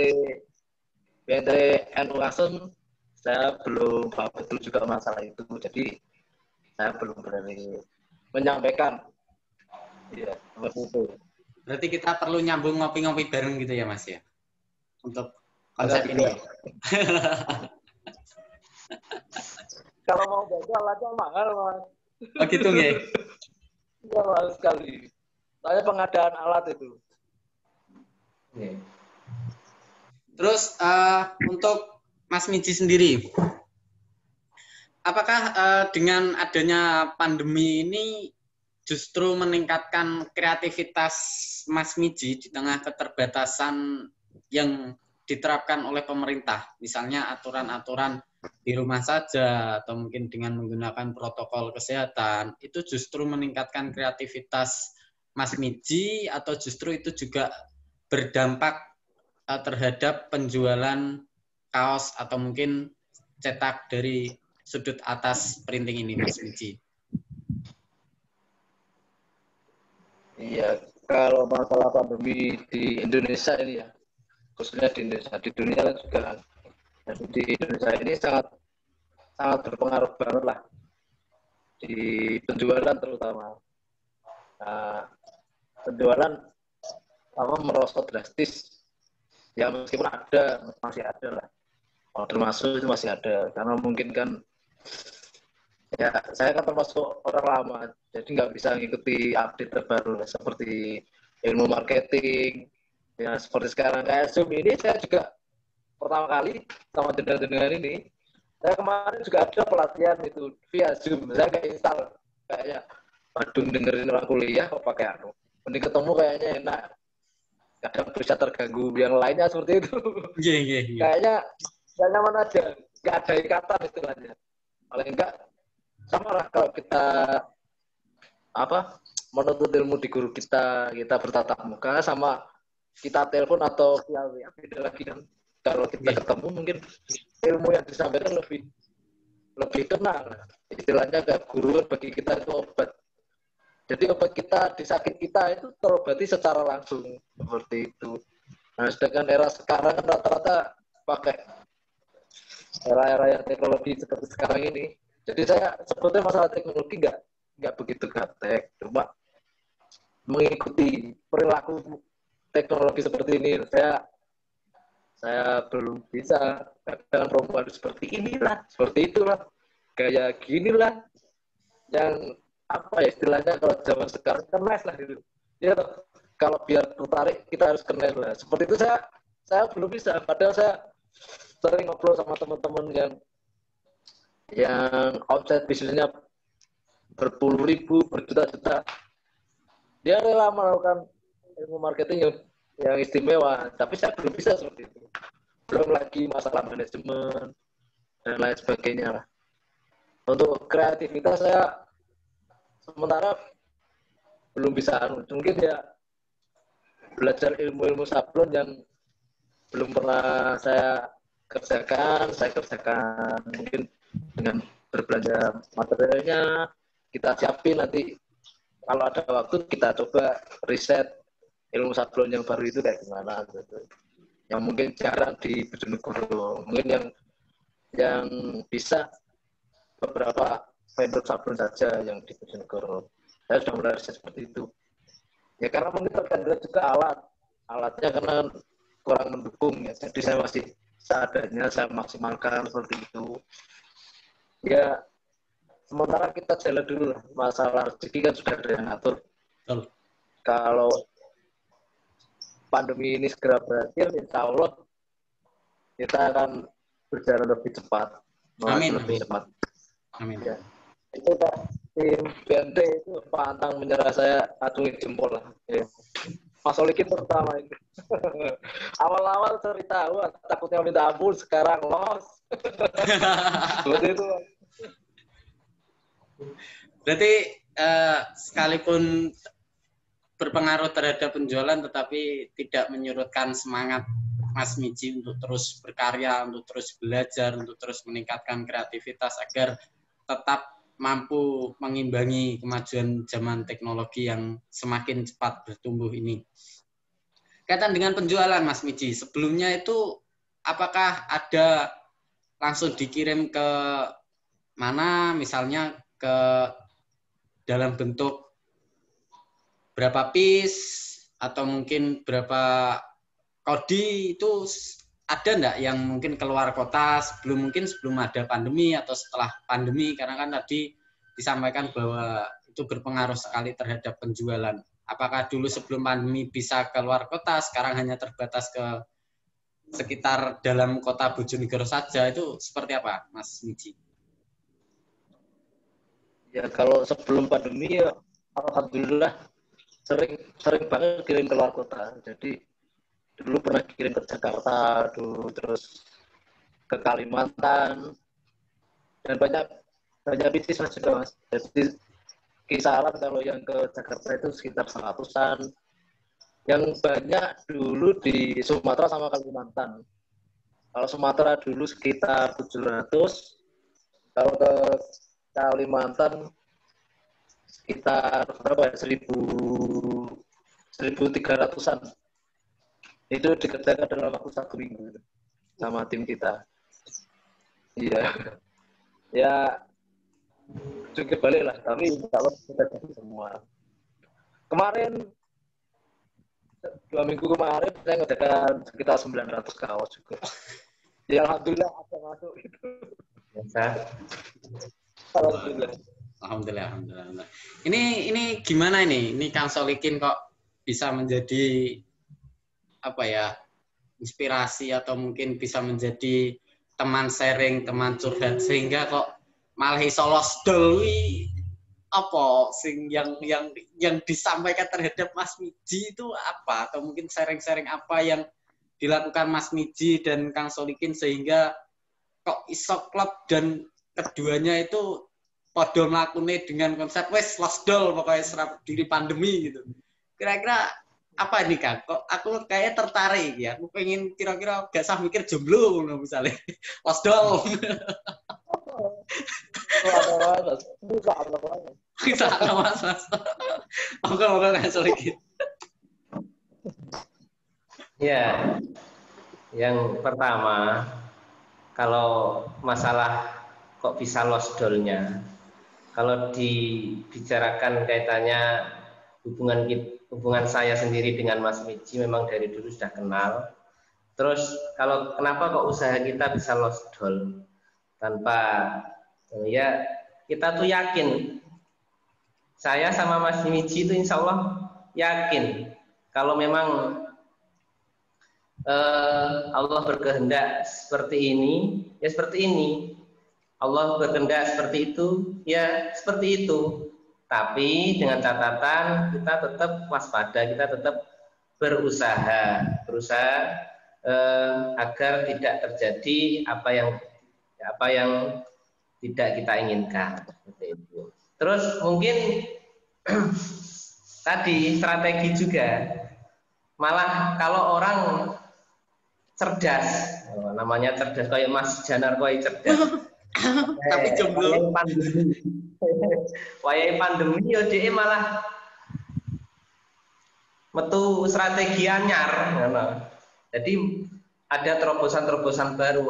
NU Asem, saya belum paham betul juga masalah itu. Jadi saya belum berani menyampaikan. Iya, seperti itu. Berarti kita perlu nyambung ngopi-ngopi bareng gitu ya Mas ya? Untuk konsep ini. Kalau mau belajar alatnya mahal, Mas. Oh gitu nggih. Iya, mahal sekali. Soalnya pengadaan alat itu. Terus untuk Mas Miji sendiri, apakah dengan adanya pandemi ini justru meningkatkan kreativitas Mas Miji di tengah keterbatasan yang diterapkan oleh pemerintah, misalnya aturan-aturan di rumah saja atau mungkin dengan menggunakan protokol kesehatan, itu justru meningkatkan kreativitas Mas Miji atau justru itu juga berdampak terhadap penjualan kaos atau mungkin cetak dari sudut atas printing ini, Mas Miji? Iya, kalau masalah pandemi di Indonesia ini ya, khususnya di Indonesia, di dunia juga. Jadi di Indonesia ini sangat berpengaruh banget lah di penjualan terutama. Nah, penjualan merosot drastis. Ya meskipun masih ada lah. Order masuk itu masih ada, karena mungkin kan ya saya kan termasuk orang lama, jadi nggak bisa ngikuti update terbaru seperti ilmu marketing. Ya seperti sekarang kayak Zoom ini, saya juga pertama kali sama jenengan ini, saya kemarin juga ada pelatihan itu via Zoom. Saya kayak install, kayaknya aduh dengerin orang kuliah kok pakai mending ketemu kayaknya enak, kadang bisa terganggu yang lainnya seperti itu. Kayaknya nggak nyaman aja, nggak ada ikatan istilahnya. Paling enggak sama lah kalau kita menuntut ilmu di guru kita bertatap muka, sama kita telepon atau via WA, beda lagi kan. Kalau kita ketemu mungkin ilmu yang disampaikan lebih kenal. Istilahnya kayak guru bagi kita itu obat. Jadi obat kita di sakit kita itu terobati secara langsung seperti itu. Nah, sedangkan era sekarang kan rata-rata pakai era-era yang teknologi seperti sekarang ini. Jadi saya sebetulnya masalah teknologi nggak begitu gaptek, cuma mengikuti perilaku teknologi seperti ini saya belum bisa. Dengan perempuan seperti inilah, seperti itulah, kayak ginilah, yang istilahnya kalau zaman sekarang kenes lah gitu. Ya, kalau biar tertarik kita harus kenes lah. Seperti itu saya belum bisa. Padahal saya sering ngobrol sama teman-teman yang omset bisnisnya berpuluh ribu, berjuta-juta. Dia rela melakukan ilmu marketing yang istimewa, tapi saya belum bisa seperti itu. Belum lagi masalah manajemen dan lain sebagainya lah. Untuk kreativitas saya sementara belum bisa. Mungkin ya belajar ilmu-ilmu sablon yang belum pernah saya kerjakan. Mungkin dengan berbelanja materialnya, kita siapin nanti kalau ada waktu kita coba riset ilmu sablon yang baru itu kayak gimana gitu. Yang mungkin jarang di Bojonegoro, mungkin yang bisa beberapa vendor sablon saja yang di Bojonegoro. Saya sudah mulai riset seperti itu. Ya karena mungkin terkendala juga alatnya karena kurang mendukung ya. Jadi saya masih seadanya, saya maksimalkan seperti itu. Ya sementara kita jalan dulu lah. Masalah rezeki kan sudah ada yang ngatur. Kalau pandemi ini segera berakhir, insya Allah kita akan berjalan lebih cepat. Amin. Lebih cepat. Amin. Ya. Itu Pak, tim BNT itu pantang menyerah, saya acungin jempol lah. Ya. Mas Olikin pertama itu. Awal-awal cerita, takutnya minta ampun, sekarang los. Seperti itu. Berarti sekalipun berpengaruh terhadap penjualan, tetapi tidak menyurutkan semangat Mas Miji untuk terus berkarya, untuk terus belajar, untuk terus meningkatkan kreativitas agar tetap mampu mengimbangi kemajuan zaman teknologi yang semakin cepat bertumbuh ini. Kaitan dengan penjualan, Mas Miji, sebelumnya itu apakah ada langsung dikirim ke mana, misalnya ke dalam bentuk berapa piece atau mungkin berapa kodi, itu ada enggak yang mungkin keluar kota sebelum ada pandemi atau setelah pandemi, karena kan tadi disampaikan bahwa itu berpengaruh sekali terhadap penjualan. Apakah dulu sebelum pandemi bisa keluar kota, sekarang hanya terbatas ke sekitar dalam kota Bojonegoro saja, itu seperti apa, Mas Miji? Ya kalau sebelum pandemi ya alhamdulillah sering banget kirim keluar kota. Jadi dulu pernah kirim ke Jakarta, terus ke Kalimantan, dan banyak bisnis Mas juga Mas. Jadi kisaran kalau yang ke Jakarta itu sekitar 100-an. Yang banyak dulu di Sumatera sama Kalimantan. Kalau Sumatera dulu sekitar 700, kalau ke Kalimantan sekitar berapa? 1.300-an. Itu dikerjakan dalam waktu 1 minggu sama tim kita. Iya. Ya, juga balik lah. Tapi kalau kita jadi semua. Kemarin 2 minggu kemarin saya ngerjakan sekitar 900 kaos juga. Ya alhamdulillah ada masuk itu. Alhamdulillah. Ini gimana ini? Ini Kang Solikin kok bisa menjadi apa ya, inspirasi atau mungkin bisa menjadi teman sharing, teman curhat, sehingga kok malah iso losdol apa sing yang disampaikan terhadap Mas Miji itu apa, atau mungkin sharing-sharing apa yang dilakukan Mas Miji dan Kang Solikin sehingga kok iso klop dan keduanya itu podo mlakune dengan konsep wes losdol pokoknya serap diri pandemi gitu. Kira-kira apa nih Kang? Kok aku kayaknya tertarik ya. Aku pengen kira-kira gak usah mikir jomblo misalnya. Losdol. Bisa Mas. Moga-moga Kang Solikin. Ya. Yang pertama, kalau masalah kok bisa losdolnya, kalau dibicarakan kaitannya hubungan saya sendiri dengan Mas Miji memang dari dulu sudah kenal. Terus kalau kenapa kok usaha kita bisa losdol tanpa ya kita tuh yakin, saya sama Mas Miji itu insya Allah yakin kalau memang Allah berkehendak seperti ini ya seperti ini, Allah berkehendak seperti itu ya seperti itu. Tapi dengan catatan kita tetap waspada, kita tetap berusaha agar tidak terjadi apa yang tidak kita inginkan. Seperti itu. Terus mungkin tadi strategi juga, malah kalau orang cerdas, namanya cerdas kayak Mas Janar kayak cerdas. Tapi jomblo. Wayai pandemi yo dhek malah metu strategi anyar ngono. Jadi ada terobosan-terobosan baru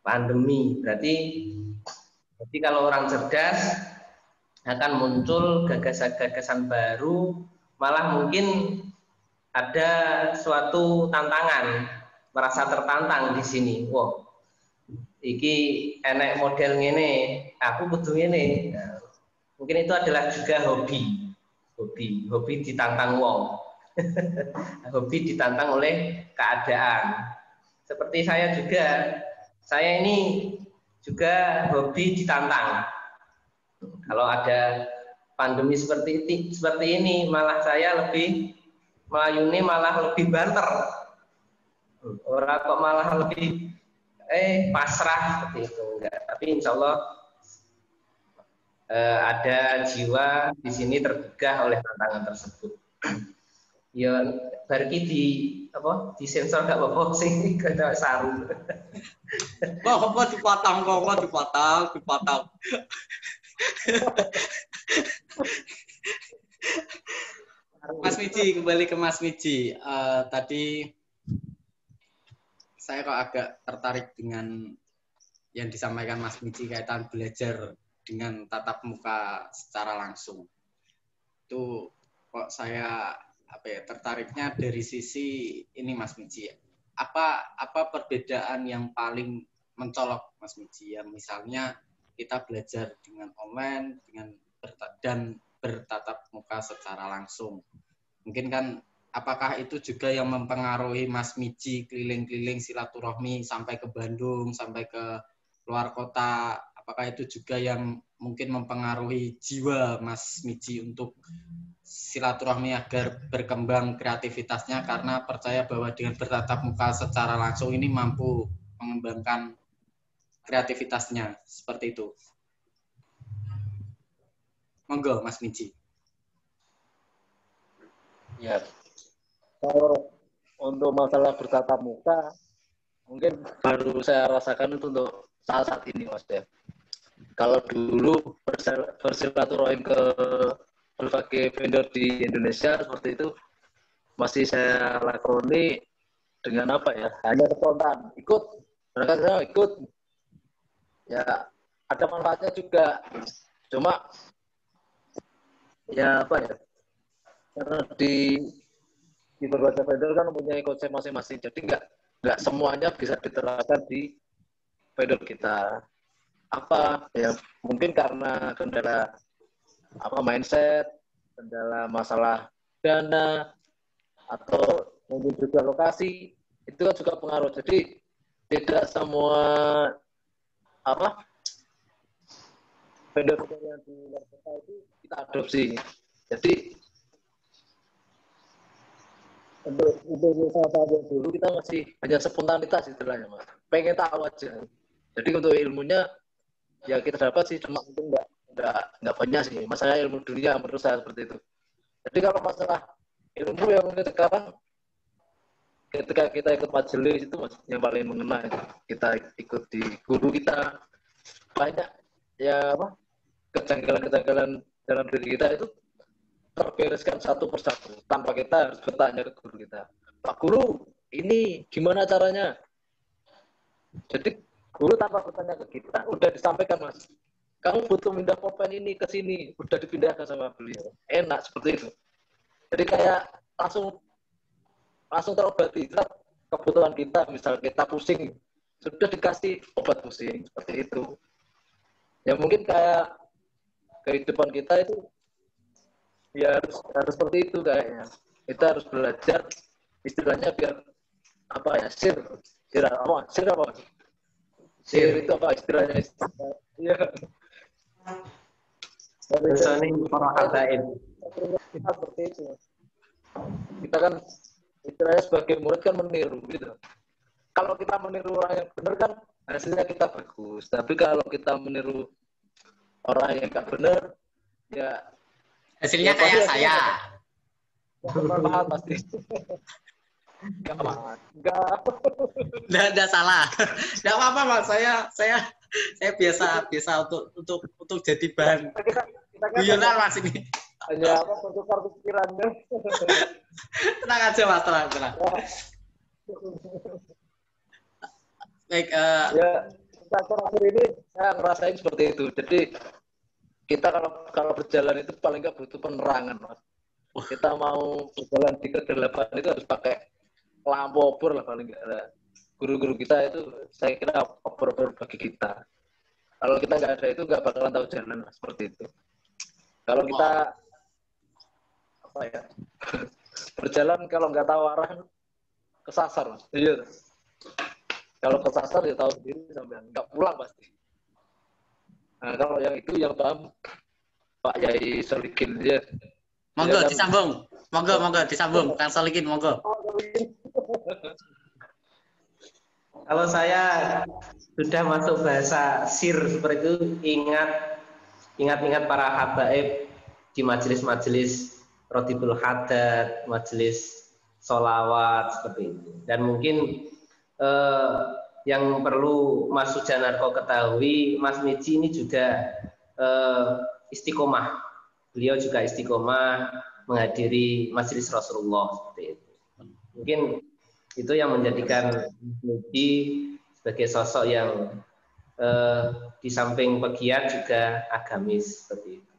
pandemi. Berarti kalau orang cerdas akan muncul gagasan-gagasan baru, malah mungkin ada suatu tantangan, merasa tertantang di sini. Wah, iki enek model ngene, aku kudu ngene. Nah, mungkin itu adalah juga hobi ditantang wong. Hobi ditantang oleh keadaan. Seperti saya juga, saya ini juga hobi ditantang. Kalau ada pandemi seperti ini, malah saya lebih melayuni, malah lebih banter. Orang kok malah lebih pasrah seperti itu, enggak. Tapi insya Allah ada jiwa di sini tergugah oleh tantangan tersebut. Ya, barki di sensor nggak apa-apa sih, kada saru. Apa dipotong. Mas Miji, kembali ke Mas Miji. Tadi saya kok agak tertarik dengan yang disampaikan Mas Miji kaitan belajar dengan tatap muka secara langsung. Itu kok saya tertariknya dari sisi ini Mas Miji. Apa perbedaan yang paling mencolok Mas Miji? Yang misalnya kita belajar dengan online dan bertatap muka secara langsung. Mungkin kan apakah itu juga yang mempengaruhi Mas Miji keliling-keliling silaturahmi sampai ke Bandung, sampai ke luar kota? Apakah itu juga yang mungkin mempengaruhi jiwa Mas Miji untuk silaturahmi agar berkembang kreativitasnya, karena percaya bahwa dengan bertatap muka secara langsung ini mampu mengembangkan kreativitasnya, seperti itu. Monggo Mas Miji. Ya, kalau untuk masalah bertatap muka, mungkin baru saya rasakan itu untuk saat ini, Mas ya. Kalau dulu bersilaturahim ke berbagai vendor di Indonesia seperti itu, masih saya lakoni dengan apa ya? Hanya spontan, ikut, mereka saya ikut. Ya, ada manfaatnya juga. Cuma ya apa ya? Karena di berbagai vendor kan mempunyai konsep masing-masing, jadi nggak semuanya bisa diterapkan di vendor kita. Apa ya, mungkin karena kendala mindset, kendala masalah dana, atau mungkin juga lokasi, itu kan juga pengaruh. Jadi tidak semua vendor yang di luar kota itu kita adopsi. Jadi untuk usaha dulu kita masih hanya spontanitas istilahnya, Mas. Pengen tahu aja. Jadi untuk ilmunya ya kita dapat sih, cuma mungkin nggak banyak sih. Masalah ilmu dunia menurut saya seperti itu. Jadi kalau masalah ilmu yang sekarang, ketika kita ikut majelis itu Mas, yang paling mengena itu. Kita ikut di guru kita, banyak ya kejanggalan-kejanggalan dalam diri kita itu terbereskan satu persatu tanpa kita harus bertanya ke guru kita. Pak Guru, ini gimana caranya? Jadi guru tanpa bertanya ke kita udah disampaikan, Mas. Kamu butuh pindah pulpen ini ke sini, udah dipindahkan sama beliau. Enak seperti itu. Jadi kayak langsung terobati kebutuhan kita. Misal kita pusing, sudah dikasih obat pusing seperti itu. Ya mungkin kayak kehidupan kita itu ya harus seperti itu kayaknya. Kita harus belajar istilahnya biar sir itu apa istilahnya? Iya. Kita seperti itu. Kita kan istilahnya sebagai murid kan meniru gitu. Kalau kita meniru orang yang benar kan hasilnya kita bagus. Tapi kalau kita meniru orang yang nggak benar, ya hasilnya kayak saya. Bermanfaat pasti. Enggak salah. Enggak apa-apa, Mas. Saya biasa untuk jadi bahan guyonan, Mas, ini. Hanya bertukar pikirannya. Tenang aja, Mas, tenang. Baik, ya, akhir ini saya ngerasain seperti itu. Jadi kita kalau berjalan itu paling nggak butuh penerangan, Mas. Kita mau berjalan di kegelapan itu harus pakai lampu obor lah paling nggak. Guru-guru kita itu saya kira obor bagi kita. Kalau kita nggak ada itu nggak bakalan tahu jalan, Mas. Seperti itu. Kalau kita berjalan kalau nggak tahu arah kesasar, Mas. Iya. Kalau kesasar ya tahu sendiri sampai nggak pulang pasti. Nah, kalau yang itu yang paham Pak Yai Solikin dia. Monggo disambung. Monggo disambung. Kang Solikin monggo. Kalau saya sudah masuk bahasa sir seperti itu, ingat para habaib di majelis-majelis Rotibul Haddad, majelis solawat seperti itu. Dan mungkin yang perlu Mas Sujanarko ketahui, Mas Miji ini juga istiqomah. Beliau juga istiqomah menghadiri majelis Rasulullah seperti itu. Mungkin itu yang menjadikan Miji sebagai sosok yang di samping pegiat juga agamis seperti itu.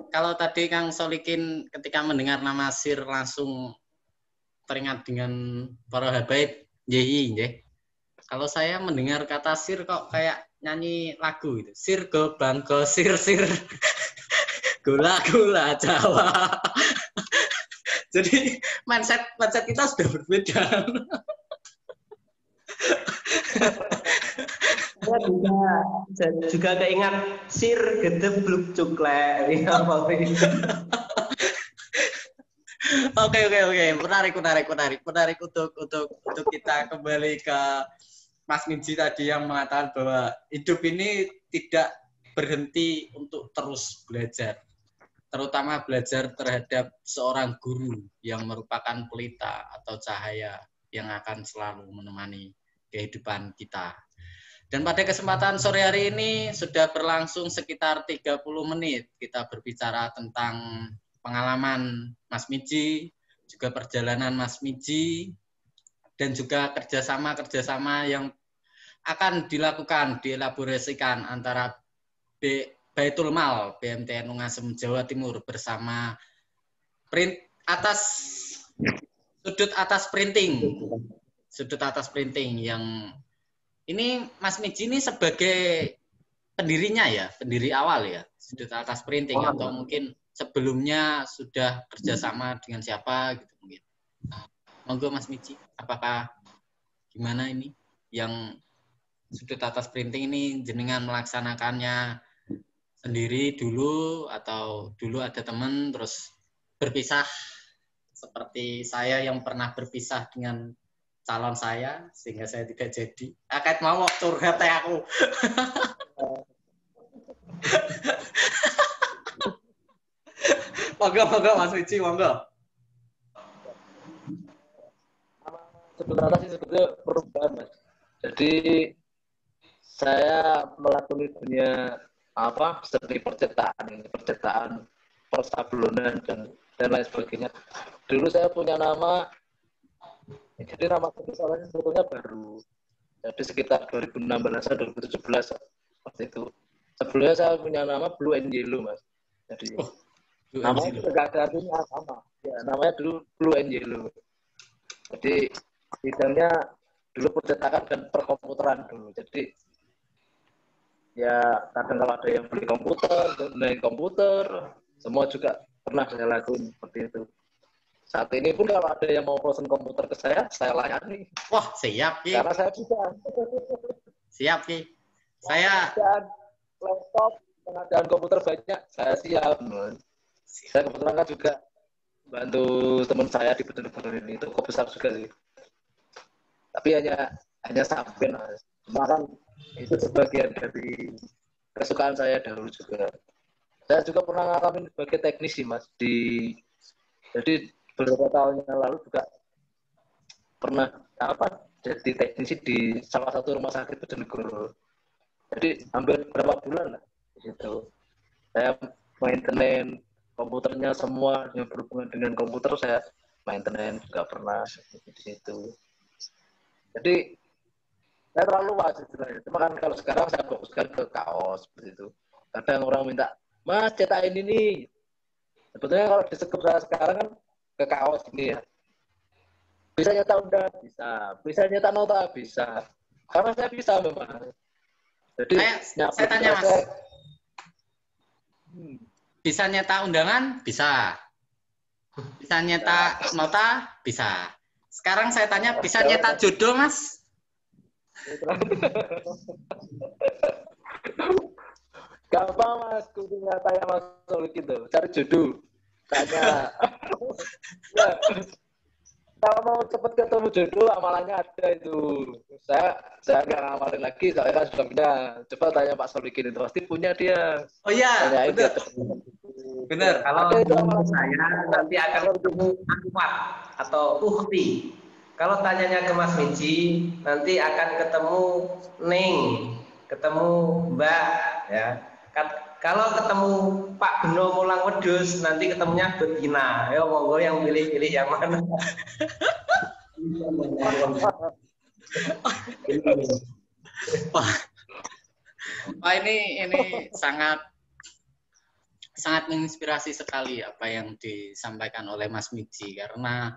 Kalau tadi Kang Solikin ketika mendengar nama Sir langsung teringat dengan para habaib, nggih. Kalau saya mendengar kata Sir kok kayak nyanyi lagu gitu. Sir go bangko sir gula Jawa. Jadi mindset kita sudah berbeda. Saya juga keingat sir gedebluk cuklek. Oke. Menarik untuk kita kembali ke Mas Miji tadi yang mengatakan bahwa hidup ini tidak berhenti untuk terus belajar. Terutama belajar terhadap seorang guru yang merupakan pelita atau cahaya yang akan selalu menemani kehidupan kita. Dan pada kesempatan sore hari ini sudah berlangsung sekitar 30 menit kita berbicara tentang pengalaman Mas Miji, juga perjalanan Mas Miji, dan juga kerjasama yang akan dielaborasikan antara Baitul Mal BMTN Ungasem Jawa Timur bersama sudut atas printing yang ini Mas Miji ini sebagai pendirinya ya, pendiri awal ya, sudut atas printing atau mungkin sebelumnya sudah kerjasama dengan siapa gitu mungkin. Monggo Mas Miji, apakah gimana ini yang sudut atas printing ini jenengan melaksanakannya sendiri dulu atau dulu ada teman terus berpisah seperti saya yang pernah berpisah dengan calon saya sehingga saya tidak jadi. Akad mau curhat ya aku. Monggo Mas Miji, monggo. Sebenarnya sih sebetulnya perubahan, Mas. Jadi saya melakoni dunia seperti percetaan, persablonan dan lain sebagainya. Dulu saya punya nama, jadi nama saya sebetulnya baru. Jadi sekitar 2016-2017 seperti itu. Sebelumnya saya punya nama Blue and Yellow, Mas. Jadi namanya juga ada artinya sama. Ya, namanya dulu Blue and Yellow. Jadi bidangnya dulu percetakan dan perkomputeran dulu. Jadi ya kadang kalau ada yang beli komputer, semua juga pernah saya lakuin seperti itu. Saat ini pun kalau ada yang mau pesen komputer ke saya layani. Wah, siap Ki. Karena saya bisa. Siap Ki. Saya laptop, pengadaan komputer banyak, saya siap. Saya kebetulan kan juga bantu teman saya di betul-betul ini, toko besar juga sih. Tapi hanya sampai, Mas. Cuma kan itu sebagian dari kesukaan saya dahulu juga. Saya juga pernah ngalamin sebagai teknisi, Mas. Jadi beberapa tahun yang lalu juga pernah jadi teknisi di salah satu rumah sakit Bojonegoro. Jadi hampir berapa bulan lah gitu. Saya maintenance komputernya semua yang berhubungan dengan komputer saya maintenance juga pernah di situ. Jadi saya terlalu luas istilahnya. Cuma kan kalau sekarang saya fokuskan ke kaos seperti itu. Kadang orang minta, Mas cetakin ini. Sebetulnya kalau di sekup saya sekarang kan ke kaos ini ya. Bisa nyetak undang, bisa nyetak nota, bisa. Karena saya bisa memang. Jadi saya tanya Mas. Bisa nyetak undangan? Bisa. Bisa nyetak nota? Bisa. Sekarang saya tanya, bisa nyetak jodoh, Mas? Gampang, Mas. Kuncinya tanya Mas Solik itu. Cari jodoh. Tanya. kalau mau cepat ketemu jodoh amalannya ada itu. Saya nggak ngamalin lagi, saya kan sudah pindah. Coba tanya Pak Solikin itu pasti punya dia. Oh iya, Tanyain benar. dia. Benar. Kalau Ada itu menurut amalan. saya nanti akan ketemu akhwat atau ukhti. Kalau tanyanya ke Mas Miji, nanti akan ketemu Neng, ketemu Mbak, ya. Kalau ketemu Pak Beno Mulang Wedhus, nanti ketemunya Betina. Ayo monggo yang pilih-pilih yang mana. Wah, ini sangat menginspirasi sekali apa yang disampaikan oleh Mas Miji, karena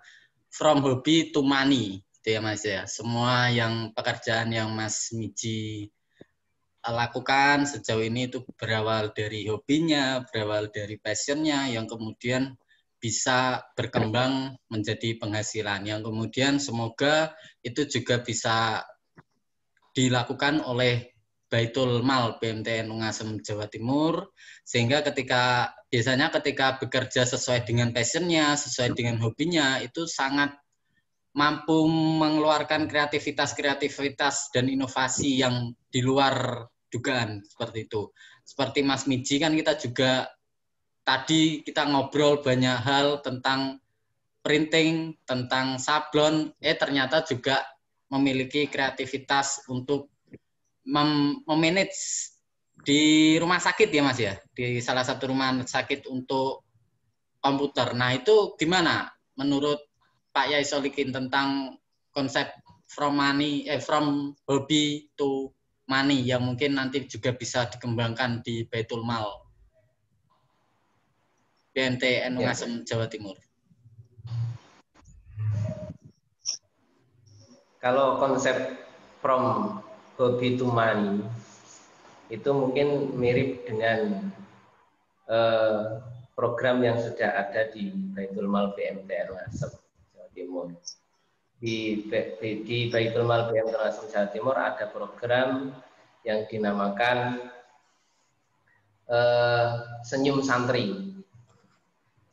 from hobby to money, itu ya Mas ya. Semua yang pekerjaan yang Mas Miji lakukan sejauh ini itu berawal dari hobinya, berawal dari passionnya, yang kemudian bisa berkembang menjadi penghasilan, yang kemudian semoga itu juga bisa dilakukan oleh Baitul Mal BMTN Ungasem Jawa Timur, sehingga biasanya ketika bekerja sesuai dengan passionnya, sesuai dengan hobinya, itu sangat mampu mengeluarkan kreativitas dan inovasi yang di luar dugaan, seperti itu. Seperti Mas Miji kan kita juga tadi kita ngobrol banyak hal tentang printing, tentang sablon, ternyata juga memiliki kreativitas untuk memanage di rumah sakit ya Mas ya, di salah satu rumah sakit untuk komputer. Nah itu gimana menurut Pak Yai Solikin tentang konsep from hobby to money yang mungkin nanti juga bisa dikembangkan di Baitul Mal BMTN Ungasem Jawa Timur? Kalau konsep from hobby to money itu mungkin mirip dengan program yang sudah ada di Baitul Mal BMTN Ungasem Jawa Timur. Di Baitul Mal BMTN Ungasem Jawa Timur ada program yang dinamakan Senyum Santri.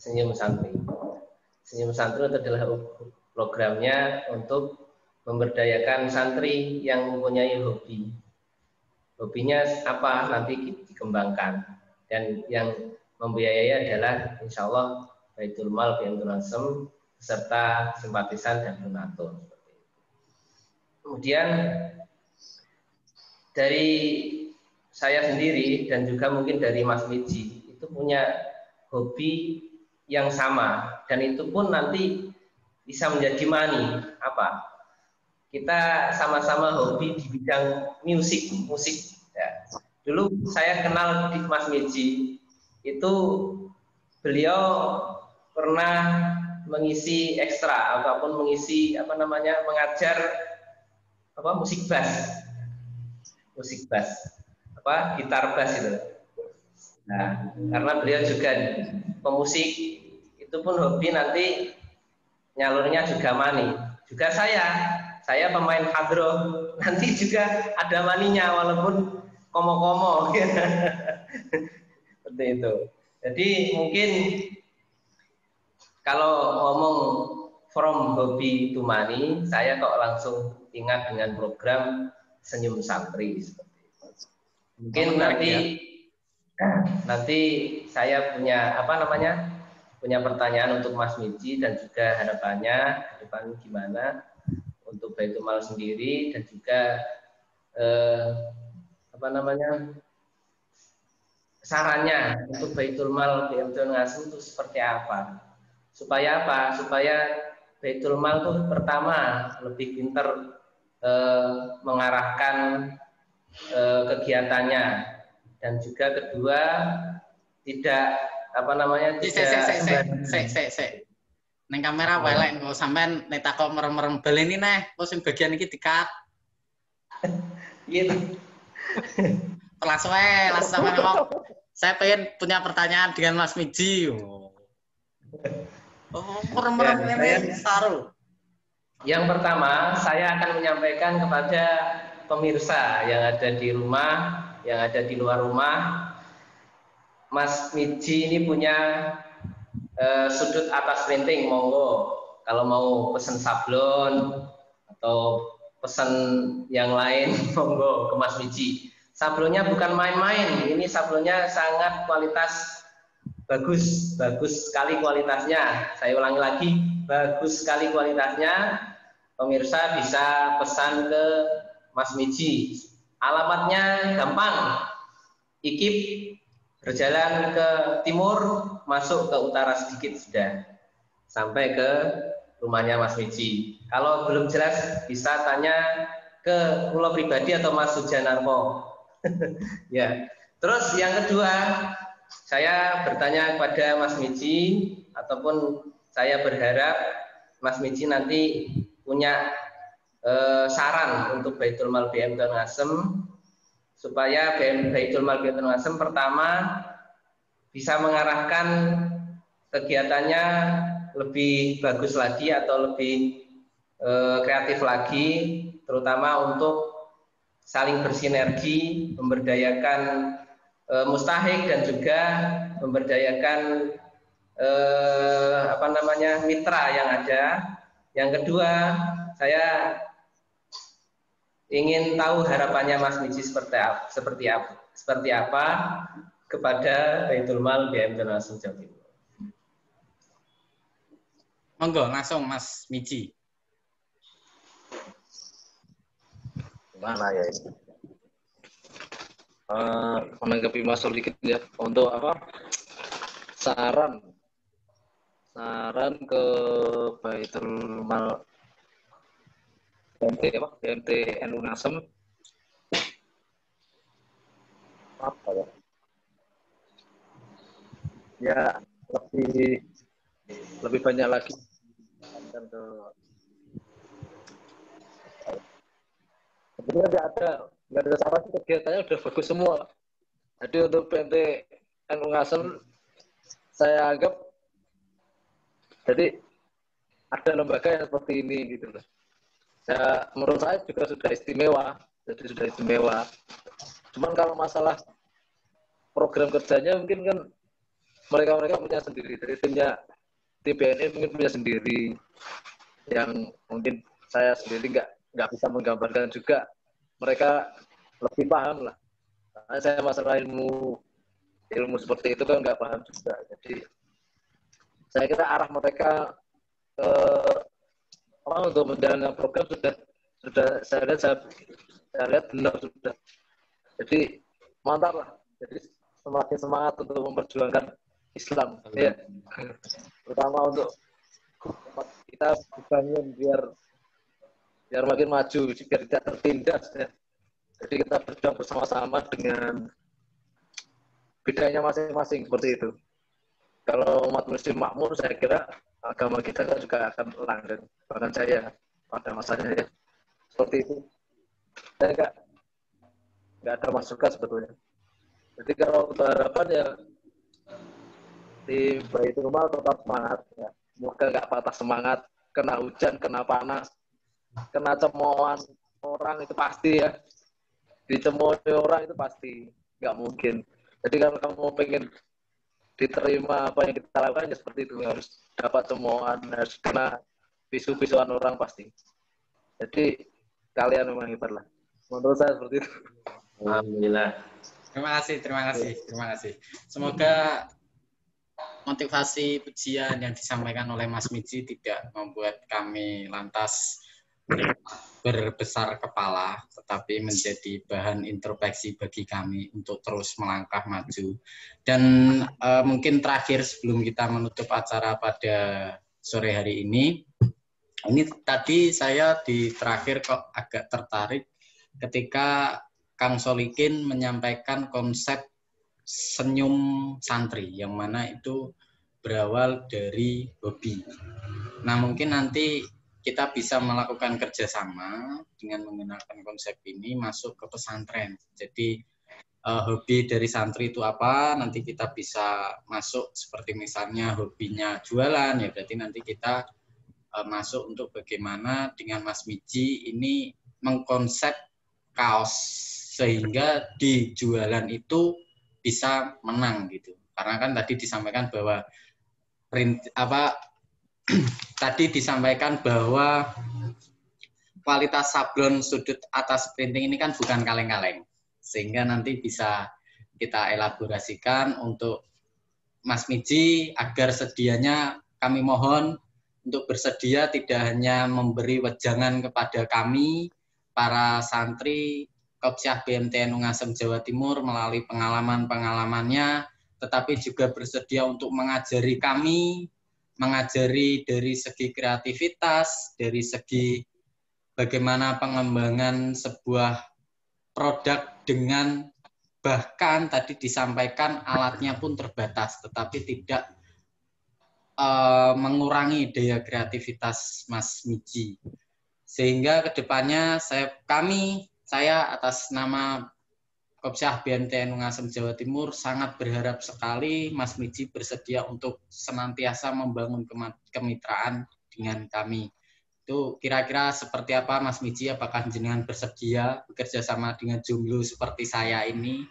Senyum Santri. Senyum Santri itu adalah programnya untuk memberdayakan santri yang mempunyai hobi. Hobinya apa nanti dikembangkan, dan yang membiayai adalah insya Allah Baitul Mal BMTN Ungasem beserta simpatisan dan donatur. Kemudian dari saya sendiri dan juga mungkin dari Mas Miji itu punya hobi yang sama, dan itu pun nanti bisa menjadi money. Apa? Kita sama-sama hobi di bidang musik. Ya. Dulu saya kenal di Mas Miji itu beliau pernah mengisi ekstra ataupun mengisi mengajar musik bass, gitar bass itu. Nah, karena beliau juga pemusik, itu pun hobi nanti nyalurnya juga money. Juga saya pemain hadroh, nanti juga ada maninya walaupun komo-komo. Seperti itu. Jadi mungkin kalau ngomong from hobby to money, saya kok langsung ingat dengan program Senyum Santri seperti itu. Mungkin nanti saya punya punya pertanyaan untuk Mas Miji dan juga harapannya ke depan gimana untuk Baitul Mal sendiri, dan juga sarannya untuk Baitul Mal BMTN Ungasem itu seperti apa? Supaya Baitul Mal itu pertama lebih pintar mengarahkan kegiatannya, dan juga kedua tidak Neng kamera welek kok sampean nek takok merem-merem baleni neh, kok sing bagian iki dikat. Gitu. Langsung sampean ngomong. Saya pengen punya pertanyaan dengan Mas Miji. Merem-merem ini saru. Yang pertama, saya akan menyampaikan kepada pemirsa yang ada di rumah, yang ada di luar rumah. Mas Miji ini punya sudut atas printing, monggo. Kalau mau pesan sablon atau pesan yang lain, monggo ke Mas Miji. Sablonnya bukan main-main, ini sablonnya sangat kualitas bagus sekali kualitasnya. Saya ulangi lagi, bagus sekali kualitasnya. Pemirsa bisa pesan ke Mas Miji. Alamatnya gampang, IKIP berjalan ke timur, masuk ke utara sedikit sudah sampai ke rumahnya Mas Miji. Kalau belum jelas bisa tanya ke Pulau pribadi atau Mas Sujanarmo. Ya. Terus yang kedua, saya bertanya kepada Mas Miji ataupun saya berharap Mas Miji nanti punya saran untuk Baitul Mal BM Ngasem supaya Baitul Mal BM Ngasem pertama bisa mengarahkan kegiatannya lebih bagus lagi atau lebih kreatif lagi, terutama untuk saling bersinergi, memberdayakan mustahik dan juga memberdayakan mitra yang ada. Yang kedua, saya ingin tahu harapannya Mas Miji seperti apa kepada Baitul Mal BM Ngasem Jawa Timur. Monggo langsung Mas Miji. Mana ya ini? Menanggapi Mas sedikit ya untuk saran ke Baitul Mal BMT NU Ngasem apa ya? Ya lebih banyak lagi dan sebenarnya nggak ada saran, kegiatannya udah bagus semua. Jadi untuk BMT NU Ngasem saya anggap jadi ada lembaga yang seperti ini gitu loh. Menurut saya juga sudah istimewa, Cuman kalau masalah program kerjanya mungkin kan mereka punya sendiri, dari tim BNI mungkin punya sendiri, yang mungkin saya sendiri nggak bisa menggambarkan juga. Mereka lebih paham lah. Karena saya masalah ilmu seperti itu kan nggak paham juga. Jadi saya kira arah mereka untuk menjalankan program sudah saya lihat benar sudah. Jadi mantap lah. Jadi semakin semangat untuk memperjuangkan Islam, ya. Terutama untuk kita dibangun biar makin maju, biar tidak tertindas, ya. Jadi kita berjuang bersama-sama dengan bedanya masing-masing seperti itu. Kalau umat muslim makmur, saya kira agama kita juga akan langgeng. Bahkan saya pada masanya ya seperti itu. Saya nggak ada masukan sebetulnya. Jadi kalau untuk harapan ya di Baitul Mal tetap semangat. Ya. Semoga nggak patah semangat. Kena hujan, kena panas, kena cemoohan orang itu pasti ya. Dicemoohi orang itu pasti nggak mungkin. Jadi kalau kamu pengen diterima apa yang kita lakukan ya seperti itu, harus dapat cemoohan, harus kena pisu-pisuan orang pasti. Jadi kalian memang hebat lah. Menurut saya seperti itu. Alhamdulillah. Terima kasih. Semoga motivasi pujian yang disampaikan oleh Mas Miji tidak membuat kami lantas berbesar kepala, tetapi menjadi bahan introspeksi bagi kami untuk terus melangkah maju. Dan mungkin terakhir sebelum kita menutup acara pada sore hari ini tadi saya di terakhir kok agak tertarik ketika Kang Solikin menyampaikan konsep senyum santri, yang mana itu berawal dari hobi. Nah, mungkin nanti kita bisa melakukan kerjasama dengan menggunakan konsep ini masuk ke pesantren. Jadi hobi dari santri itu apa? Nanti kita bisa masuk seperti misalnya hobinya jualan, ya berarti nanti kita masuk untuk bagaimana dengan Mas Miji ini mengkonsep kaos sehingga di jualan itu bisa menang gitu. Karena kan tadi disampaikan bahwa tadi disampaikan bahwa kualitas sablon sudut atas printing ini kan bukan kaleng-kaleng. Sehingga nanti bisa kita elaborasikan untuk Mas Miji agar sedianya kami mohon untuk bersedia tidak hanya memberi wejangan kepada kami, para santri Kopsyah BMTN Ungasem Jawa Timur melalui pengalaman-pengalamannya, tetapi juga bersedia untuk mengajari kami, mengajari dari segi kreativitas, dari segi bagaimana pengembangan sebuah produk dengan bahkan tadi disampaikan alatnya pun terbatas, tetapi tidak mengurangi daya kreativitas Mas Miji. Sehingga kedepannya saya atas nama Kopsyah BMTN Ungasem Jawa Timur sangat berharap sekali Mas Miji bersedia untuk senantiasa membangun kemitraan dengan kami. Itu kira-kira seperti apa Mas Miji? Apakah jenengan bersedia bekerja sama dengan jomblo seperti saya ini?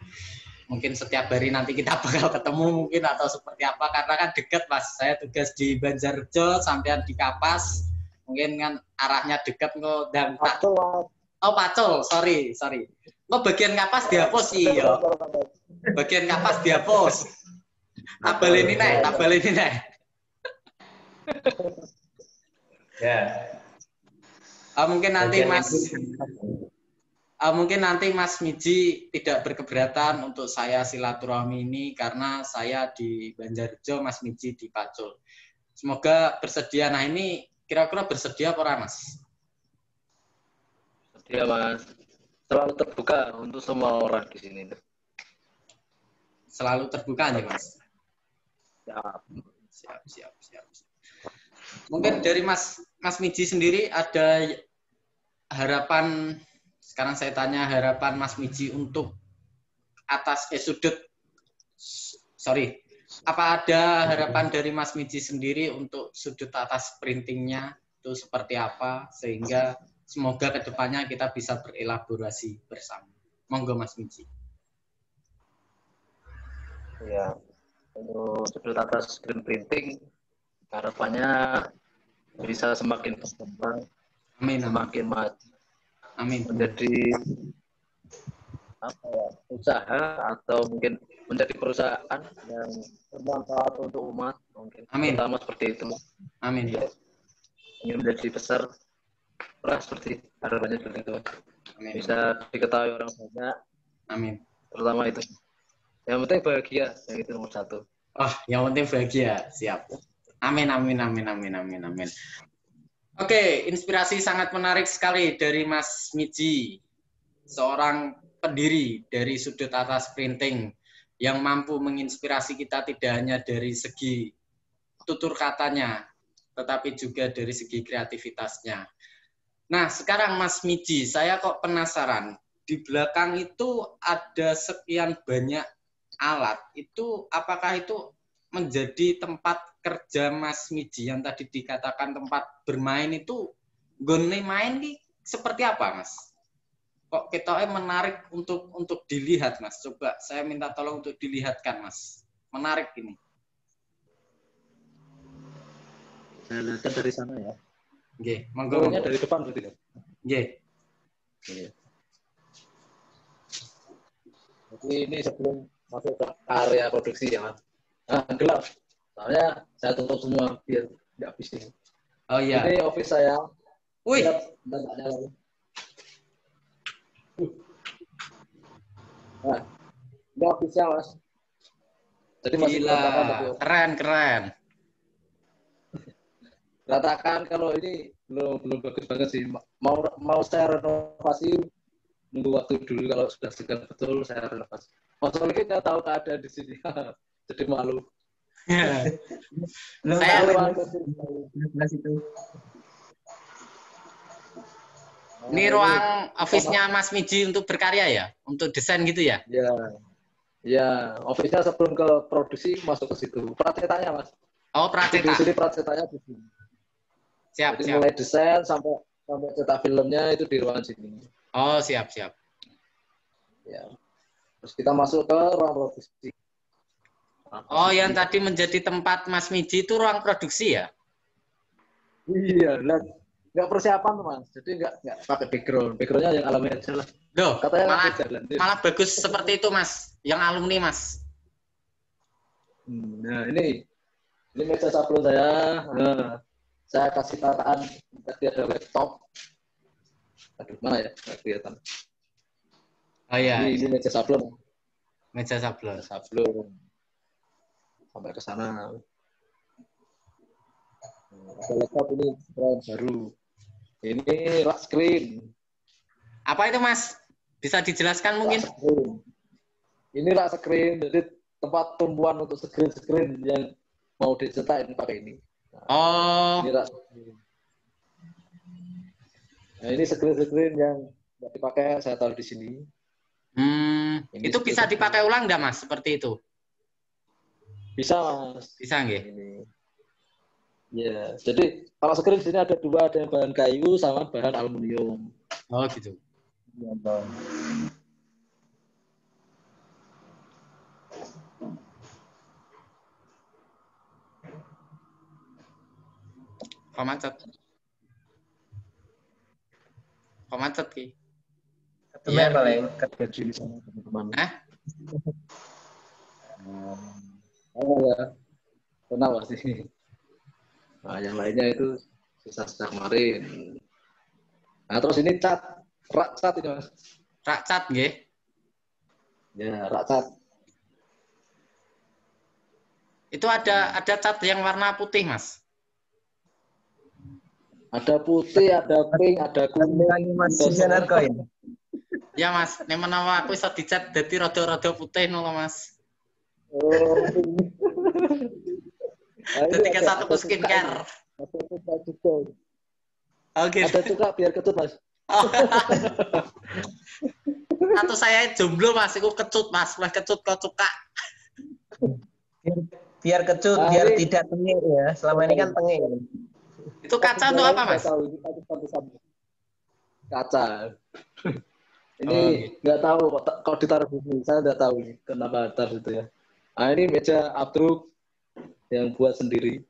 Mungkin setiap hari nanti kita bakal ketemu mungkin atau seperti apa, karena kan dekat Mas. Saya tugas di Banjarjo, sampean di Kapas. Mungkin kan arahnya dekat kok dan Pacul. Oh, Pacul, sorry. Kok bagian Kapas dihapus sih ya? Bagian Kapas dihapus. Tabel ini naik. Ya. Mungkin nanti Mas Miji tidak berkeberatan untuk saya silaturahmi ini karena saya di Banjarjo, Mas Miji di Pacul. Semoga bersedia. Nah ini kira-kira bersedia apa Mas? Bersedia Mas. Selalu terbuka untuk semua orang di sini. Selalu terbuka aja Mas. Siap. Mungkin dari Mas Miji sendiri ada harapan. Sekarang saya tanya harapan Mas Miji untuk apa ada harapan dari Mas Miji sendiri untuk sudut atas printingnya itu seperti apa sehingga semoga kedepannya kita bisa berelaborasi bersama. Monggo Mas Miji. Ya, untuk sudut atas screen printing harapannya bisa semakin berkembang, semakin maju. Amin. Menjadi usaha atau mungkin menjadi perusahaan yang bermanfaat untuk umat mungkin. Amin. Pertama seperti itu. Amin. Ya. Ingin menjadi besar, seperti harapannya seperti itu. Amin. Bisa diketahui orang banyak. Amin. Terutama itu. Yang penting bahagia, yang itu nomor satu. Oh, yang penting bahagia, siap. Amin. Oke, inspirasi sangat menarik sekali dari Mas Miji, seorang pendiri dari sudut atas printing yang mampu menginspirasi kita tidak hanya dari segi tutur katanya, tetapi juga dari segi kreativitasnya. Nah, sekarang Mas Miji, saya kok penasaran, di belakang itu ada sekian banyak alat, itu apakah itu menjadi tempat kerja Mas Miji yang tadi dikatakan tempat bermain itu gone main nih seperti apa Mas? Kok ketoknya menarik untuk dilihat Mas? Coba saya minta tolong untuk dilihatkan Mas. Menarik ini. Saya lihat dari sana ya. Nggih, monggo. Dari depan berarti ya. Nggih. Jadi ini sebelum masuk ke area produksi ya Mas. Gelap. Soalnya saya tutup semua biar nggak bising. Oh iya. Ini office saya. Wih. Nah, ini office-nya Mas. Jadi masih keren. Ratakan kalau ini belum bagus banget sih. Mau saya renovasi, nunggu waktu dulu kalau sudah segar betul saya renovasi. Maksudnya kita tahu keadaan di sini. Jadi malu. Saya ini ruang office-nya Mas Miji untuk berkarya ya? Untuk desain gitu ya? Ya, office-nya sebelum ke produksi masuk ke situ. Pracetaknya Mas. Oh, pracetak. Di sini pracetaknya di sini. Siap. Mulai desain sampai cetak filmnya itu di ruangan sini. Oh, siap. Ya. Terus kita masuk ke ruang produksi. Oh, yang tadi menjadi tempat Mas Miji itu ruang produksi ya? Iya, nggak persiapan tuh Mas. Jadi nggak pakai background. Backgroundnya yang alami aja lah. Loh, Katanya malah bagus seperti itu Mas, yang alumni Mas. Nah ini meja sablon saya. Nah, saya kasih tataan tadi ada laptop. Aduh, mana ya? Nggak kelihatan. Oh iya. Ini meja sablon. Meja sablon. Sampai ke sana. Ada laptop ini baru. Ini rak screen. Apa itu Mas? Bisa dijelaskan mungkin? Ini rak screen, jadi tempat tumpuan untuk screen yang mau dicetak ini pakai ini. Nah, ini rak screen. Nah, ini screen yang nggak dipakai saya taruh di sini. Itu bisa dipakai ulang nggak Mas? Seperti itu? Bisa Mas. Bisa nggih? Ya, jadi kalau screen di sini ada dua, ada yang bahan kayu sama bahan aluminium. Oh gitu. Ya, Kok macet ki? Iya paling. Gaji di sana teman-teman. Oh ya, kenal pasti. Nah, yang lainnya itu sisa-sisa kemarin. Nah, terus ini rak cat ini Mas. Rak cat nggih? Ya, rak cat. Itu ada cat yang warna putih, Mas. Ada putih, ada pink, ada kuning. Mas desainer koin. Ya, Mas. Nek menawa aku iso dicat dadi rada-rada putih no, Mas. Oh. Jadi kayak satu ke skincare. Oke. Ada cuka biar kecut Mas. Atau saya jomblo Mas, aku kecut Mas, mulai kecut kok cuka. Biar kecut, biar tidak tengik ya. Selama ini kan tengik. Itu kaca untuk apa Mas? Kaca. Ini nggak tahu kalau ditaruh di sini, saya nggak tahu kenapa taruh itu ya. Nah ini meja abtruk yang buat sendiri.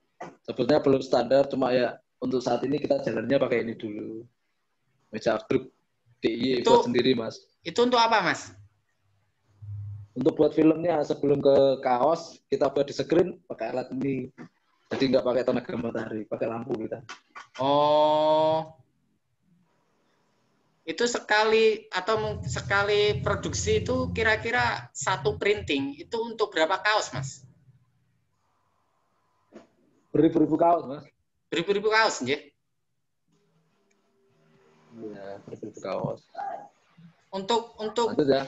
Sebetulnya belum standar, cuma ya untuk saat ini kita jalannya pakai ini dulu. Meja abtruk DIY buat sendiri Mas. Itu untuk apa Mas? Untuk buat filmnya sebelum ke kaos kita buat di screen pakai alat ini. Jadi nggak pakai tenaga matahari, pakai lampu kita. Oh. Itu sekali produksi itu kira-kira satu printing itu untuk berapa kaos Mas? Beribu-ribu kaos Mas. Beribu-ribu kaos nggih? Iya, beribu-ribu kaos. Untuk Lanjut ya.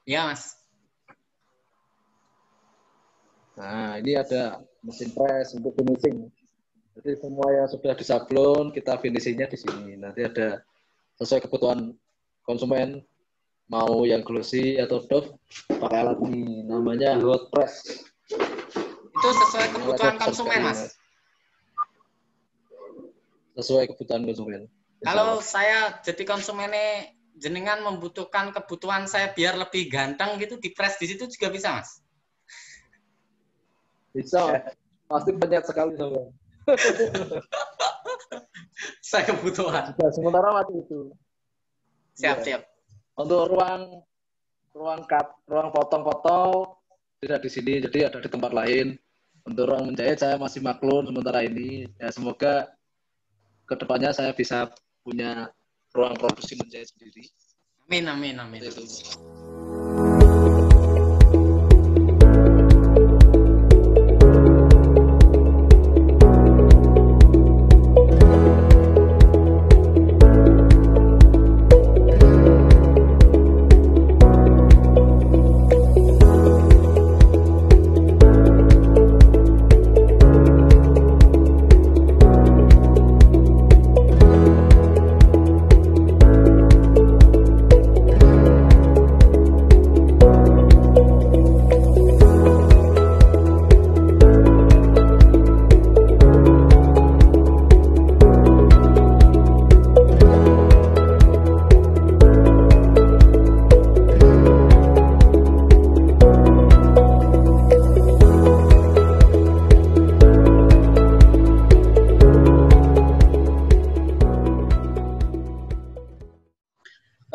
Ya Mas. Nah ini ada mesin press untuk finishing. Jadi semua yang sudah disablon kita finishingnya di sini. Nanti ada sesuai kebutuhan konsumen, mau yang glossy atau doff pakai alat ini, namanya hot press. Itu sesuai kebutuhan konsumen Mas. Sesuai kebutuhan konsumen. Kalau saya jadi konsumennya jenengan membutuhkan kebutuhan saya biar lebih ganteng gitu, di press di situ juga bisa Mas? Bisa, pasti banyak sekali soalnya. Saya kebutuhan. Sudah, sementara waktu itu. Siap. Untuk ruang potong-potong tidak di sini, jadi ada di tempat lain. Untuk ruang menjahit saya masih maklum sementara ini. Ya, semoga kedepannya saya bisa punya ruang produksi menjahit sendiri. Amin. Itu.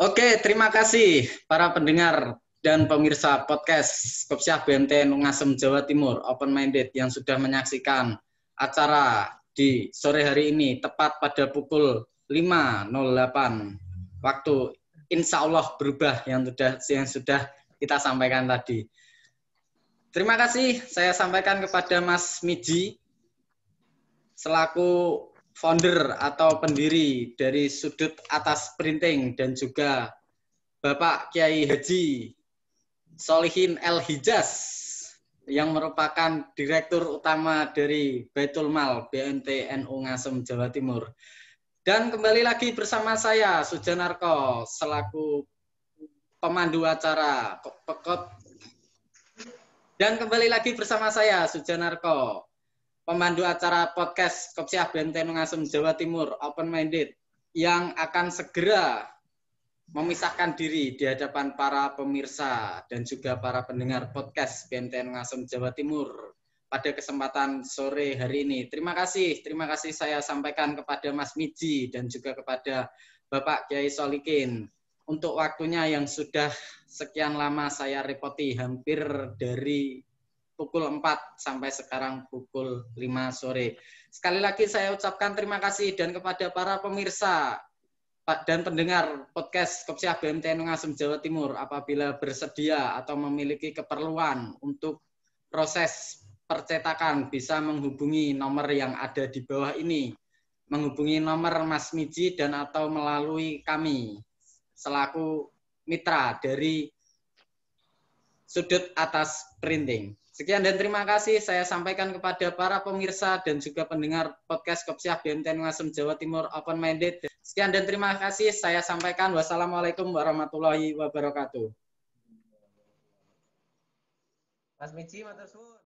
Oke, terima kasih para pendengar dan pemirsa podcast Kopsyah BMT Nungasem Jawa Timur Open Minded yang sudah menyaksikan acara di sore hari ini tepat pada pukul 5.08 waktu insya Allah berubah yang sudah kita sampaikan tadi. Terima kasih saya sampaikan kepada Mas Miji selaku founder atau pendiri dari Sudut Atas Printing dan juga Bapak Kiai Haji Solihin El Hijaz yang merupakan Direktur Utama dari Baitul Mal BMT NU Ngasem Jawa Timur. Dan kembali lagi bersama saya Sujanarko selaku pemandu acara pemandu acara podcast Kopsyah BMT Nungasem Jawa Timur Open Minded yang akan segera memisahkan diri di hadapan para pemirsa dan juga para pendengar podcast BMT Nungasem Jawa Timur pada kesempatan sore hari ini. Terima kasih saya sampaikan kepada Mas Miji dan juga kepada Bapak Kiai Solikin untuk waktunya yang sudah sekian lama saya repoti hampir dari pukul 4 sampai sekarang pukul 5 sore. Sekali lagi saya ucapkan terima kasih dan kepada para pemirsa dan pendengar podcast Kopsyah BMT Nungasem Jawa Timur apabila bersedia atau memiliki keperluan untuk proses percetakan bisa menghubungi nomor yang ada di bawah ini. Menghubungi nomor Mas Miji dan atau melalui kami selaku mitra dari Sudut Atas Printing. Sekian dan terima kasih saya sampaikan kepada para pemirsa dan juga pendengar podcast Kopsyah BMT Nungasem Jawa Timur Open Minded. Sekian dan terima kasih saya sampaikan. Wassalamualaikum warahmatullahi wabarakatuh. Mas Miji, matur suwun.